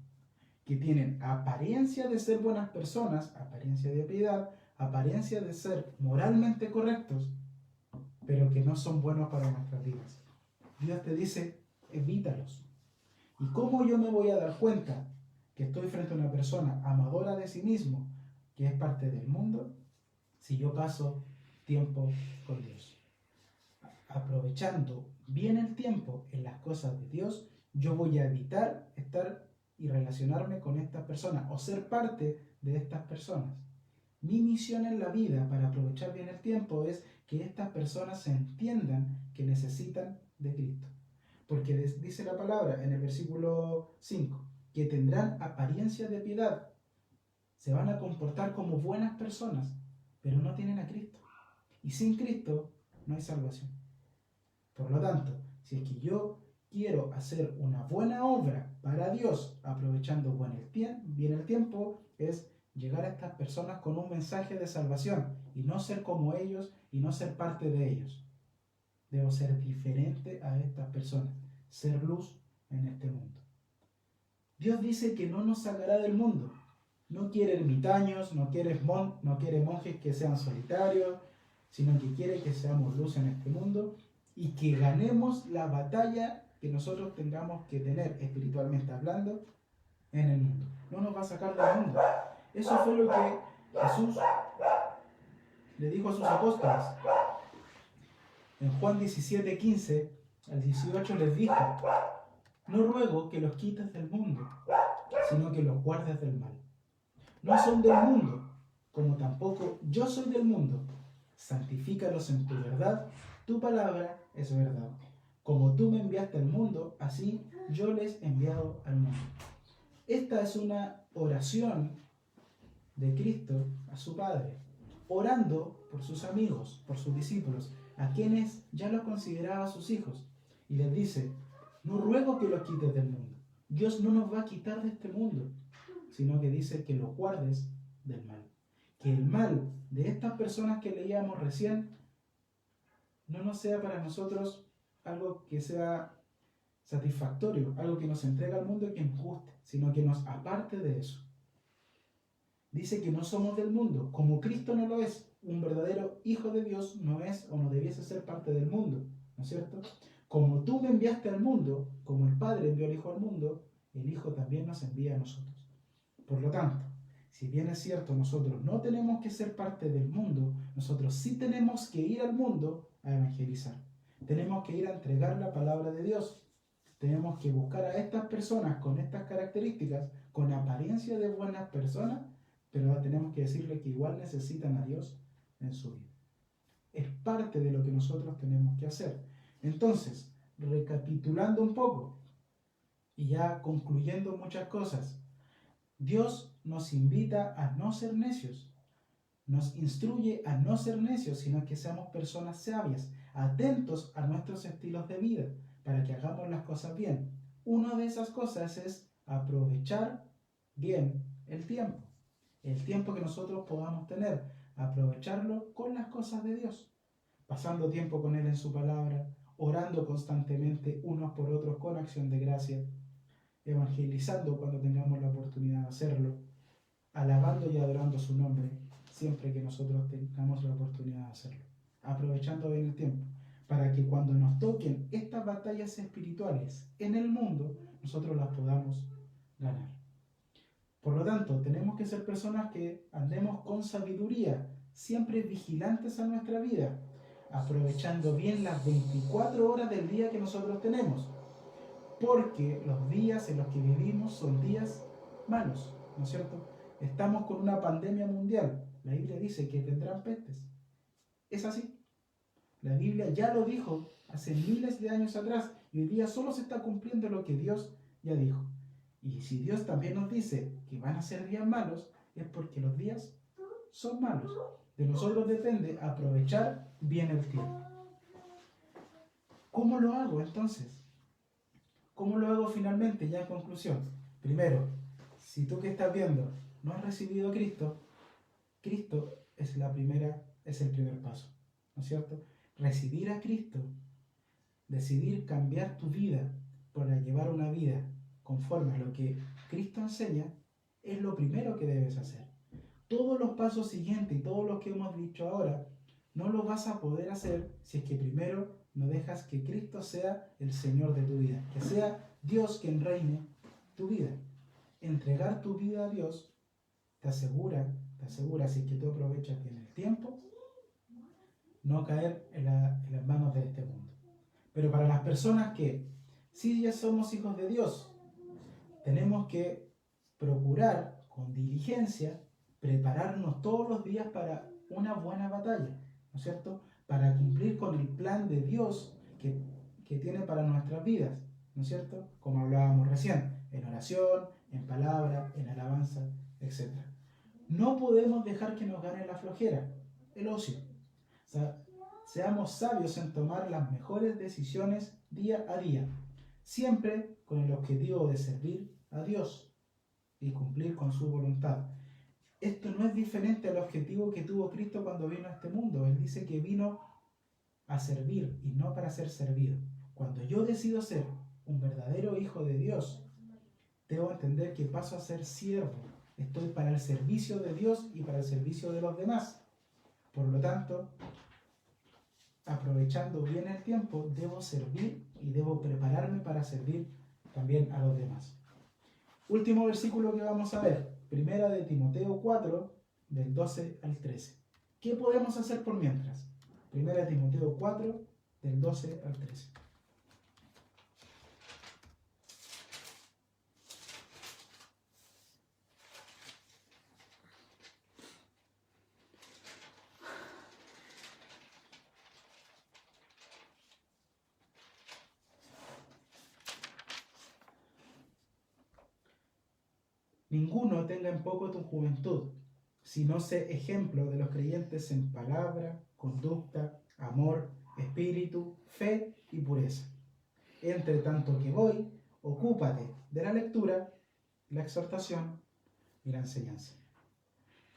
que tienen apariencia de ser buenas personas, apariencia de piedad, apariencia de ser moralmente correctos, pero que no son buenos para nuestras vidas. Dios te dice, evítalos. ¿Y cómo yo me voy a dar cuenta que estoy frente a una persona amadora de sí mismo, que es parte del mundo, si yo paso tiempo con Dios? Aprovechando bien el tiempo en las cosas de Dios, yo voy a evitar estar y relacionarme con estas personas o ser parte de estas personas. Mi misión en la vida para aprovechar bien el tiempo es que estas personas se entiendan que necesitan de Cristo. Porque dice la palabra en el versículo 5, que tendrán apariencia de piedad, se van a comportar como buenas personas, pero no tienen a Cristo. Y sin Cristo no hay salvación. Por lo tanto, si es que yo quiero hacer una buena obra para Dios, aprovechando bien el tiempo, es llegar a estas personas con un mensaje de salvación y no ser como ellos y no ser parte de ellos. Debo ser diferente a estas personas, ser luz en este mundo. Dios dice que no nos sacará del mundo. No quiere ermitaños, no quiere monjes que sean solitarios, sino que quiere que seamos luz en este mundo y que ganemos la batalla que nosotros tengamos que tener espiritualmente hablando en el mundo. No nos va a sacar del mundo. Eso fue lo que Jesús le dijo a sus apóstoles. En Juan 17, 15 al 18 les dijo, no ruego que los quites del mundo, sino que los guardes del mal. No son del mundo, como tampoco yo soy del mundo. Santifícalos en tu verdad, tu palabra es verdad. Como tú me enviaste al mundo, así yo les he enviado al mundo. Esta es una oración de Cristo a su Padre, orando por sus amigos, por sus discípulos, a quienes ya los consideraba sus hijos. Y les dice, no ruego que los quites del mundo. Dios no nos va a quitar de este mundo, sino que dice que los guardes del mal. Que el mal de estas personas que leíamos recién no nos sea para nosotros algo que sea satisfactorio, algo que nos entrega al mundo y que nos guste, sino que nos aparte de eso. Dice que no somos del mundo, como Cristo no lo es. Un verdadero hijo de Dios no es o no debiese ser parte del mundo. ¿no es cierto? Como tú me enviaste al mundo, como el Padre envió al Hijo al mundo, el Hijo también nos envía a nosotros. Por lo tanto, si bien es cierto, nosotros no tenemos que ser parte del mundo, nosotros sí tenemos que ir al mundo a evangelizar. Tenemos que ir a entregar la palabra de Dios. Tenemos que buscar a estas personas con estas características, con apariencia de buenas personas, pero tenemos que decirle que igual necesitan a Dios en su vida. Es parte de lo que nosotros tenemos que hacer. Entonces, recapitulando un poco y ya concluyendo muchas cosas, Dios nos invita a no ser necios, nos instruye a no ser necios, sino que seamos personas sabias, atentos a nuestros estilos de vida, para que hagamos las cosas bien. Una de esas cosas es aprovechar bien el tiempo que nosotros podamos tener, aprovecharlo con las cosas de Dios, pasando tiempo con Él en su palabra, orando constantemente unos por otros con acción de gracia, evangelizando cuando tengamos la oportunidad de hacerlo, alabando y adorando su nombre siempre que nosotros tengamos la oportunidad de hacerlo, aprovechando bien el tiempo, para que cuando nos toquen estas batallas espirituales en el mundo, nosotros las podamos ganar. Por lo tanto, tenemos que ser personas que andemos con sabiduría, siempre vigilantes a nuestra vida, aprovechando bien las 24 horas del día que nosotros tenemos, porque los días en los que vivimos son días malos, ¿no es cierto? Estamos con una pandemia mundial. La Biblia dice que tendrán pestes. Es así. La Biblia ya lo dijo hace miles de años atrás y hoy día solo se está cumpliendo lo que Dios ya dijo. Y si Dios también nos dice que van a ser días malos, es porque los días son malos. De nosotros depende aprovechar bien el tiempo. ¿Cómo lo hago entonces? ¿Cómo lo hago finalmente? Ya en conclusión. Primero, si tú que estás viendo no has recibido a Cristo, Cristo es el primer paso, ¿no es cierto? Recibir a Cristo, decidir cambiar tu vida para llevar una vida conforme a lo que Cristo enseña, es lo primero que debes hacer. Todos los pasos siguientes y todos los que hemos dicho ahora, no lo vas a poder hacer si es que primero no dejas que Cristo sea el Señor de tu vida, que sea Dios quien reine tu vida. Entregar tu vida a Dios te asegura, si es que tú aprovechas bien el tiempo, no caer en las manos de este mundo. Pero para las personas que sí ya somos hijos de Dios, tenemos que procurar con diligencia prepararnos todos los días para una buena batalla, ¿no es cierto? Para cumplir con el plan de Dios que tiene para nuestras vidas, ¿no es cierto? Como hablábamos recién, en oración, en palabra, en alabanza, etc. No podemos dejar que nos gane la flojera, el ocio. O sea, seamos sabios en tomar las mejores decisiones día a día, siempre con el objetivo de servir a Dios y cumplir con su voluntad. Esto no es diferente al objetivo que tuvo Cristo cuando vino a este mundo. Él dice que vino a servir y no para ser servido. Cuando yo decido ser un verdadero hijo de Dios, debo entender que paso a ser siervo. Estoy para el servicio de Dios y para el servicio de los demás. Por lo tanto, aprovechando bien el tiempo, debo servir y debo prepararme para servir también a los demás. Último versículo que vamos a ver, Primera de Timoteo 4, del 12 al 13. ¿Qué podemos hacer por mientras? Primera de Timoteo 4, del 12 al 13. Ninguno tenga en poco tu juventud, sino sé ejemplo de los creyentes en palabra, conducta, amor, espíritu, fe y pureza. Entre tanto que voy, ocúpate de la lectura, la exhortación y la enseñanza.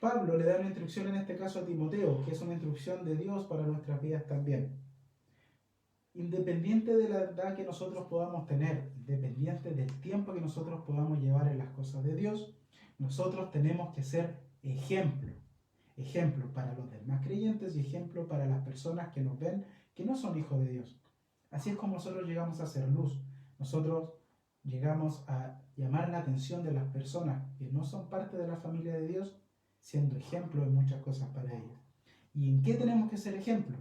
Pablo le da una instrucción en este caso a Timoteo, que es una instrucción de Dios para nuestras vidas también. Independiente de la edad que nosotros podamos tener, independiente del tiempo que nosotros podamos llevar en las cosas de Dios, nosotros tenemos que ser ejemplo. Ejemplo para los demás creyentes y ejemplo para las personas que nos ven que no son hijos de Dios. Así es como nosotros llegamos a ser luz. Nosotros llegamos a llamar la atención de las personas que no son parte de la familia de Dios, siendo ejemplo en muchas cosas para ellas. ¿Y en qué tenemos que ser ejemplo?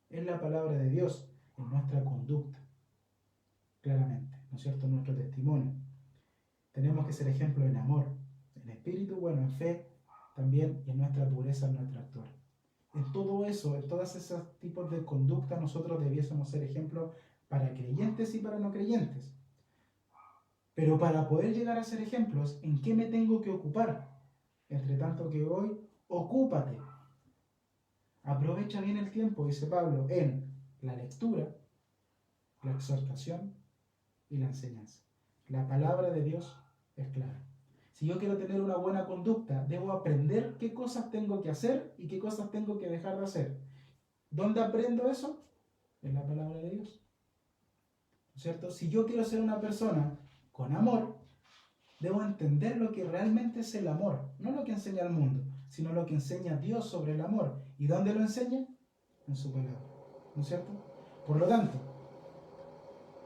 En la palabra de Dios, en nuestra conducta, claramente, ¿no es cierto? En nuestro testimonio. Tenemos que ser ejemplo en amor, en espíritu, bueno, en fe, también, y en nuestra pureza, en nuestro actuar. En todo eso, en todos esos tipos de conducta, nosotros debiésemos ser ejemplos para creyentes y para no creyentes. Pero para poder llegar a ser ejemplos, ¿en qué me tengo que ocupar? Entre tanto que hoy, ocúpate. Aprovecha bien el tiempo, dice Pablo, en la lectura, la exhortación y la enseñanza. La palabra de Dios es clara. Si yo quiero tener una buena conducta, debo aprender qué cosas tengo que hacer y qué cosas tengo que dejar de hacer. ¿Dónde aprendo eso? En la palabra de Dios. ¿No es cierto? Si yo quiero ser una persona con amor, debo entender lo que realmente es el amor, no lo que enseña el mundo, sino lo que enseña Dios sobre el amor. ¿Y dónde lo enseña? En su palabra. ¿No es cierto? Por lo tanto,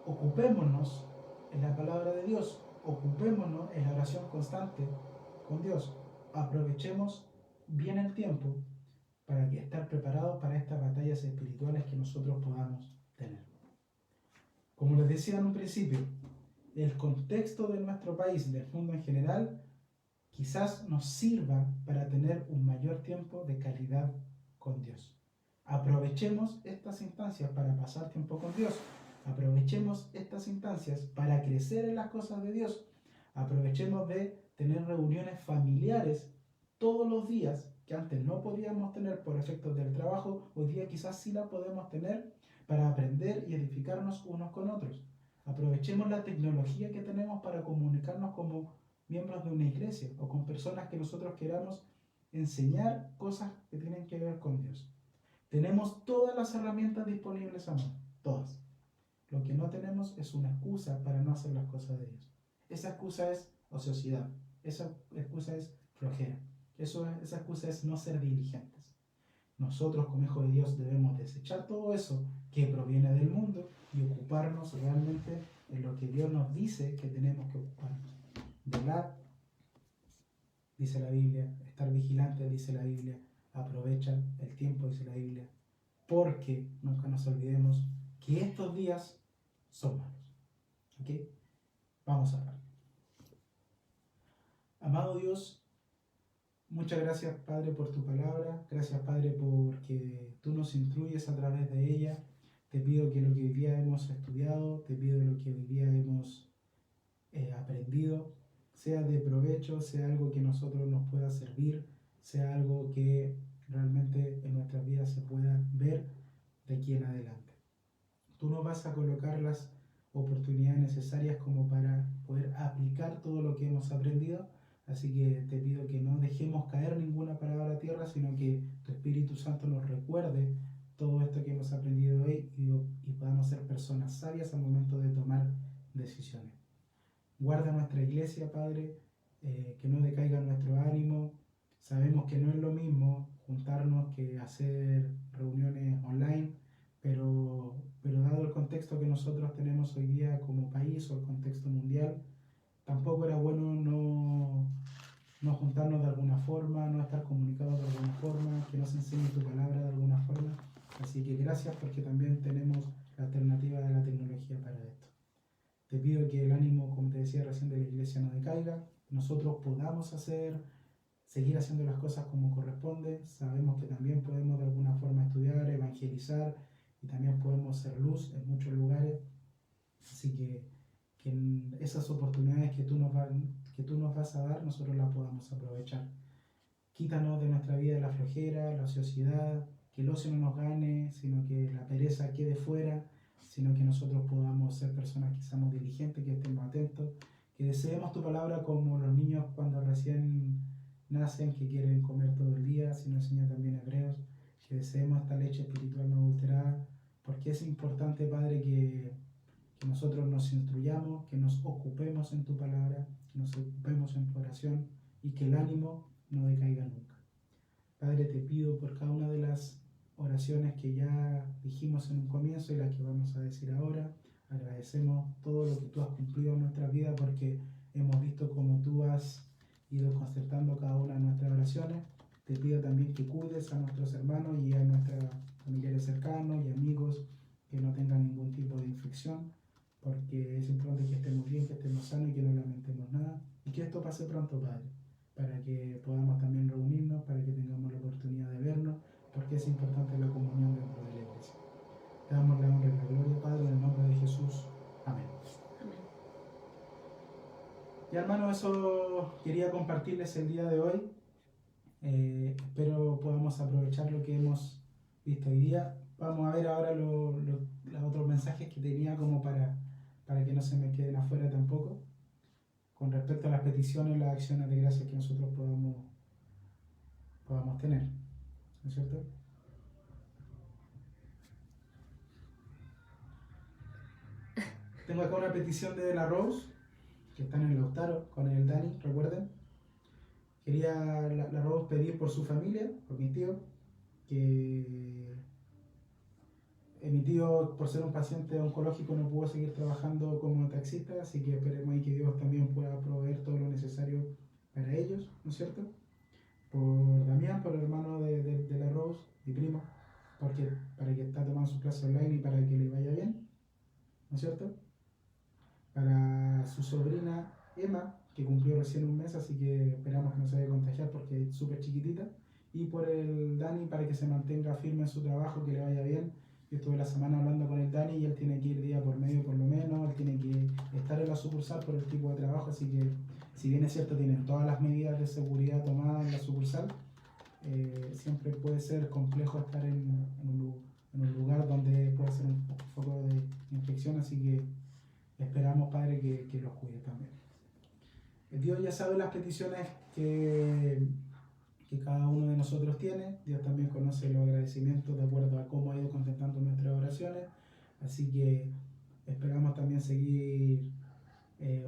ocupémonos en la palabra de Dios, ocupémonos en la oración constante con Dios. Aprovechemos bien el tiempo para estar preparados para estas batallas espirituales que nosotros podamos tener. Como les decía en un principio, el contexto de nuestro país, del mundo en general, quizás nos sirva para tener un mayor tiempo de calidad con Dios. Aprovechemos estas instancias para pasar tiempo con Dios. Aprovechemos estas instancias para crecer en las cosas de Dios. Aprovechemos de tener reuniones familiares todos los días, que antes no podíamos tener por efectos del trabajo, hoy día quizás sí la podemos tener para aprender y edificarnos unos con otros. Aprovechemos la tecnología que tenemos para comunicarnos como miembros de una iglesia o con personas que nosotros queramos enseñar cosas que tienen que ver con Dios. Tenemos todas las herramientas disponibles, amor, todas. Lo que no tenemos es una excusa para no hacer las cosas de Dios. Esa excusa es ociosidad, esa excusa es flojera, esa excusa es no ser diligentes. Nosotros como hijos de Dios debemos desechar todo eso que proviene del mundo y ocuparnos realmente en lo que Dios nos dice que tenemos que ocuparnos. Velar, dice la Biblia, estar vigilante, dice la Biblia, aprovecha el tiempo, dice la Biblia, porque nunca nos olvidemos que estos días son malos. ¿Ok? Vamos a hablar. Amado Dios, muchas gracias, Padre, por tu palabra. Gracias, Padre, porque tú nos instruyes a través de ella. Te pido que lo que hoy día hemos estudiado, te pido lo que hoy día hemos aprendido, sea de provecho, sea algo que nosotros nos pueda servir, sea algo que realmente en nuestras vidas se pueda ver de aquí en adelante. Tú nos vas a colocar las oportunidades necesarias como para poder aplicar todo lo que hemos aprendido. Así que te pido que no dejemos caer ninguna palabra a tierra, sino que tu Espíritu Santo nos recuerde todo esto que hemos aprendido hoy y podamos ser personas sabias al momento de tomar decisiones. Guarda nuestra iglesia, Padre, que no decaiga nuestro ánimo. Sabemos que no es lo mismo juntarnos que hacer reuniones online, pero dado el contexto que nosotros tenemos hoy día como país o el contexto mundial, tampoco era bueno no juntarnos de alguna forma, no estar comunicados de alguna forma, que nos enseñe tu palabra de alguna forma. Así que gracias porque también tenemos la alternativa de la tecnología para esto. Te pido que el ánimo, como te decía recién, de la iglesia no decaiga, nosotros podamos seguir haciendo las cosas como corresponde. Sabemos que también podemos de alguna forma estudiar, evangelizar y también podemos ser luz en muchos lugares. Así que en esas oportunidades que tú nos vas a dar, nosotros las podamos aprovechar. Quítanos de nuestra vida la flojera, la ociosidad, que el ocio no nos gane, sino que la pereza quede fuera, sino que nosotros podamos ser personas que seamos diligentes, que estemos atentos, que deseemos tu palabra como los niños cuando recién nacen, que quieren comer todo el día, así nos enseña también Hebreos, que deseemos esta leche espiritual no adulterada, porque es importante, Padre, que nosotros nos instruyamos, que nos ocupemos en tu palabra, que nos ocupemos en tu oración y que el ánimo no decaiga nunca. Padre, te pido por cada una de las oraciones que ya dijimos en un comienzo y las que vamos a decir ahora. Agradecemos todo lo que tú has cumplido en nuestra vida porque hemos visto cómo tú has ido concertando cada una de nuestras oraciones. Te pido también que cuides a nuestros hermanos y a nuestros familiares cercanos y amigos que no tengan ningún tipo de infección, porque es importante que estemos bien, que estemos sanos y que no lamentemos nada. Y que esto pase pronto, Padre, para que podamos también reunirnos, para que tengamos la oportunidad de vernos, porque es importante la comunión dentro de la iglesia. Te damos la honra y la gloria, Padre, en el nombre de Jesús. Amén. Amén. Y hermanos, eso quería compartirles el día de hoy. Espero podamos aprovechar lo que hemos visto hoy día. Vamos a ver ahora los otros mensajes que tenía como para que no se me queden afuera tampoco, con respecto a las peticiones y las acciones de gracia que nosotros podamos tener, ¿no es cierto? Tengo acá una petición de la Rose, que está en el Lautaro, con el Dani, recuerden. Quería la Rose pedir por su familia, por mi tío, que mi tío, por ser un paciente oncológico, no pudo seguir trabajando como taxista, así que esperemos ahí que Dios también pueda proveer todo lo necesario para ellos, ¿no es cierto? Por Damián, por el hermano de la Rose, mi primo, porque para que está tomando su clase online y para que le vaya bien, ¿no es cierto? Para su sobrina Emma, que cumplió recién un mes, así que esperamos que no se vaya a contagiar porque es súper chiquitita. Y por el Dani, para que se mantenga firme en su trabajo, que le vaya bien. Yo estuve la semana hablando con el Dani y él tiene que ir día por medio por lo menos, él tiene que estar en la sucursal por el tipo de trabajo, así que si bien es cierto tienen todas las medidas de seguridad tomadas en la sucursal, siempre puede ser complejo estar en un lugar donde puede ser un foco de infección, así que esperamos, Padre, que los cuide también. Dios ya sabe las peticiones que cada uno de nosotros tiene. Dios también conoce los agradecimientos de acuerdo a cómo ha ido contestando nuestras oraciones. Así que esperamos también seguir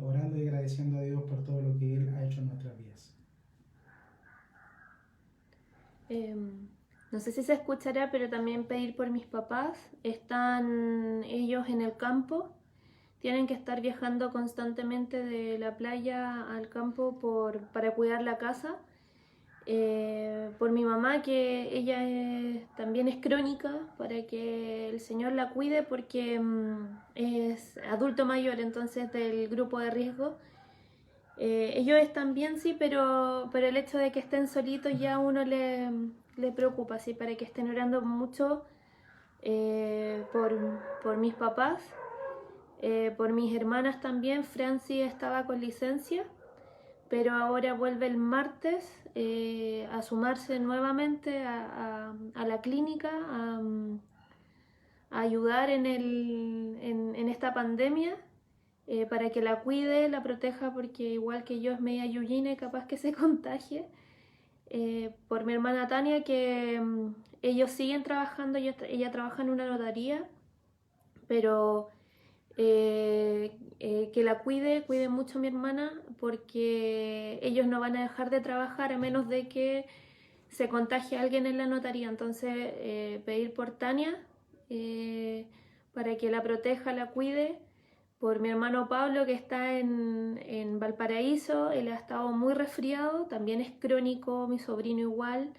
orando y agradeciendo a Dios por todo lo que Él ha hecho en nuestras vidas. No sé si se escuchará, pero también pedir por mis papás. Están ellos en el campo. Tienen que estar viajando constantemente de la playa al campo para cuidar la casa. Por mi mamá, que ella también es crónica, para que el Señor la cuide porque es adulto mayor, entonces del grupo de riesgo. Ellos están bien, sí, pero el hecho de que estén solitos ya a uno le preocupa, sí, para que estén orando mucho por mis papás. Por mis hermanas también. Franci estaba con licencia, pero ahora vuelve el martes a sumarse nuevamente a la clínica, a ayudar en esta pandemia, para que la cuide, la proteja, porque igual que yo es media yuyine, capaz que se contagie. Por mi hermana Tania, que ellos siguen trabajando, ella trabaja en una notaría, pero que la cuide mucho mi hermana, porque ellos no van a dejar de trabajar a menos de que se contagie alguien en la notaría. Entonces pedir por Tania para que la proteja, la cuide. Por mi hermano Pablo, que está en Valparaíso, él ha estado muy resfriado, también es crónico, mi sobrino igual.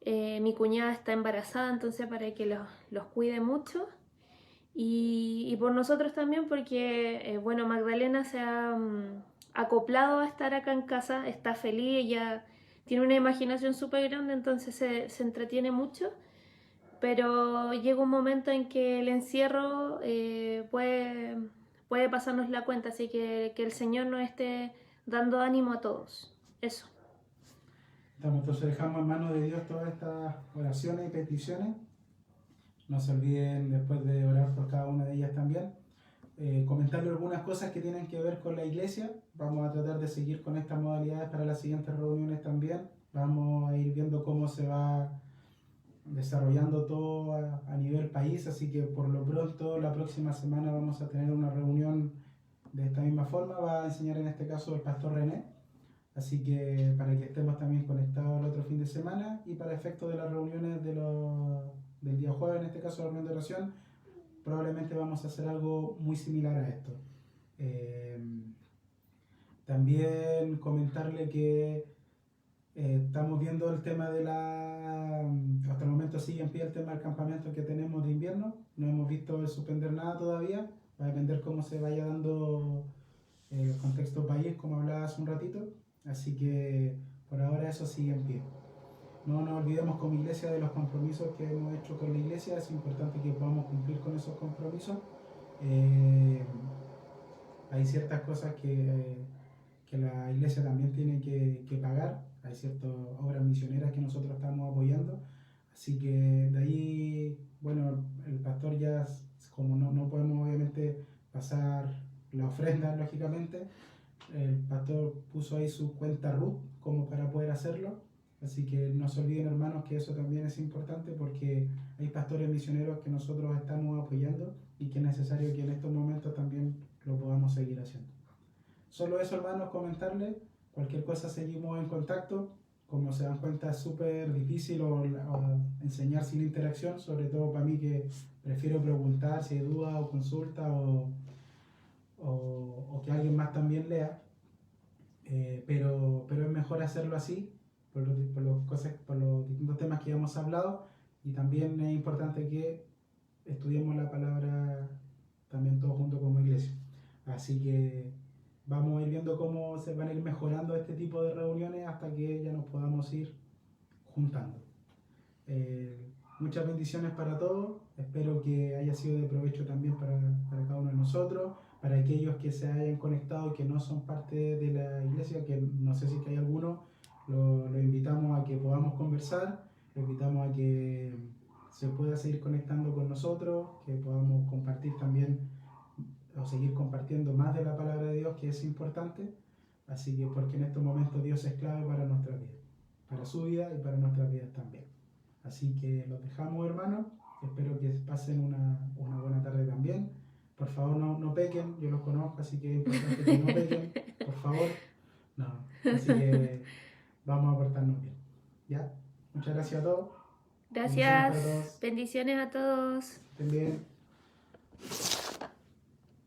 Mi cuñada está embarazada, entonces para que los cuide mucho. Y por nosotros también, porque bueno, Magdalena se ha acoplado a estar acá en casa, está feliz, ella tiene una imaginación súper grande, entonces se entretiene mucho, pero llega un momento en que el encierro puede pasarnos la cuenta, así que el Señor nos esté dando ánimo a todos. Eso. Entonces dejamos en manos de Dios todas estas oraciones y peticiones. No se olviden después de orar por cada una de ellas también. Comentarle algunas cosas que tienen que ver con la iglesia. Vamos a tratar de seguir con estas modalidades para las siguientes reuniones también. Vamos a ir viendo cómo se va desarrollando todo a nivel país, así que por lo pronto la próxima semana vamos a tener una reunión de esta misma forma. Va a enseñar en este caso el pastor René, así que para que estemos también conectados el otro fin de semana y para efecto de las reuniones de del día jueves, en este caso la reunión de oración, probablemente vamos a hacer algo muy similar a esto. También comentarle que estamos viendo el tema de hasta el momento sigue en pie el tema del campamento que tenemos de invierno. No hemos visto suspender nada todavía. Va a depender cómo se vaya dando el contexto país, como hablaba hace un ratito. Así que por ahora eso sigue en pie. No nos olvidemos como iglesia de los compromisos que hemos hecho con la iglesia. Es importante que podamos cumplir con esos compromisos. Hay ciertas cosas que la iglesia también tiene que pagar. Hay ciertas obras misioneras que nosotros estamos apoyando. Así que de ahí, bueno, el pastor ya, como no podemos obviamente pasar la ofrenda, lógicamente, el pastor puso ahí su cuenta RUT como para poder hacerlo. Así que no se olviden, hermanos, que eso también es importante porque hay pastores misioneros que nosotros estamos apoyando y que es necesario que en estos momentos también lo podamos seguir haciendo. Solo eso, hermanos, comentarles. Cualquier cosa seguimos en contacto. Como se dan cuenta, es súper difícil o enseñar sin interacción, sobre todo para mí que prefiero preguntar si hay duda o consulta o que alguien más también lea. Pero es mejor hacerlo así por los distintos temas que ya hemos hablado, y también es importante que estudiemos la palabra también todos juntos como iglesia. Así que vamos a ir viendo cómo se van a ir mejorando este tipo de reuniones hasta que ya nos podamos ir juntando. Muchas bendiciones para todos. Espero que haya sido de provecho también para cada uno de nosotros. Para aquellos que se hayan conectado y que no son parte de la iglesia, que no sé si hay alguno, lo invitamos a que podamos conversar, lo invitamos a que se pueda seguir conectando con nosotros, que podamos compartir también o seguir compartiendo más de la palabra de Dios, que es importante. Así que porque en estos momentos Dios es clave para nuestra vida, para su vida y para nuestras vidas también. Así que los dejamos, hermanos. Espero que pasen una buena tarde también. Por favor, no pequen, yo los conozco, así que es importante que no pequen, por favor. No, así que vamos a portarnos bien. ¿Ya? Muchas gracias a todos. Gracias. Bendiciones a todos. Estén bien.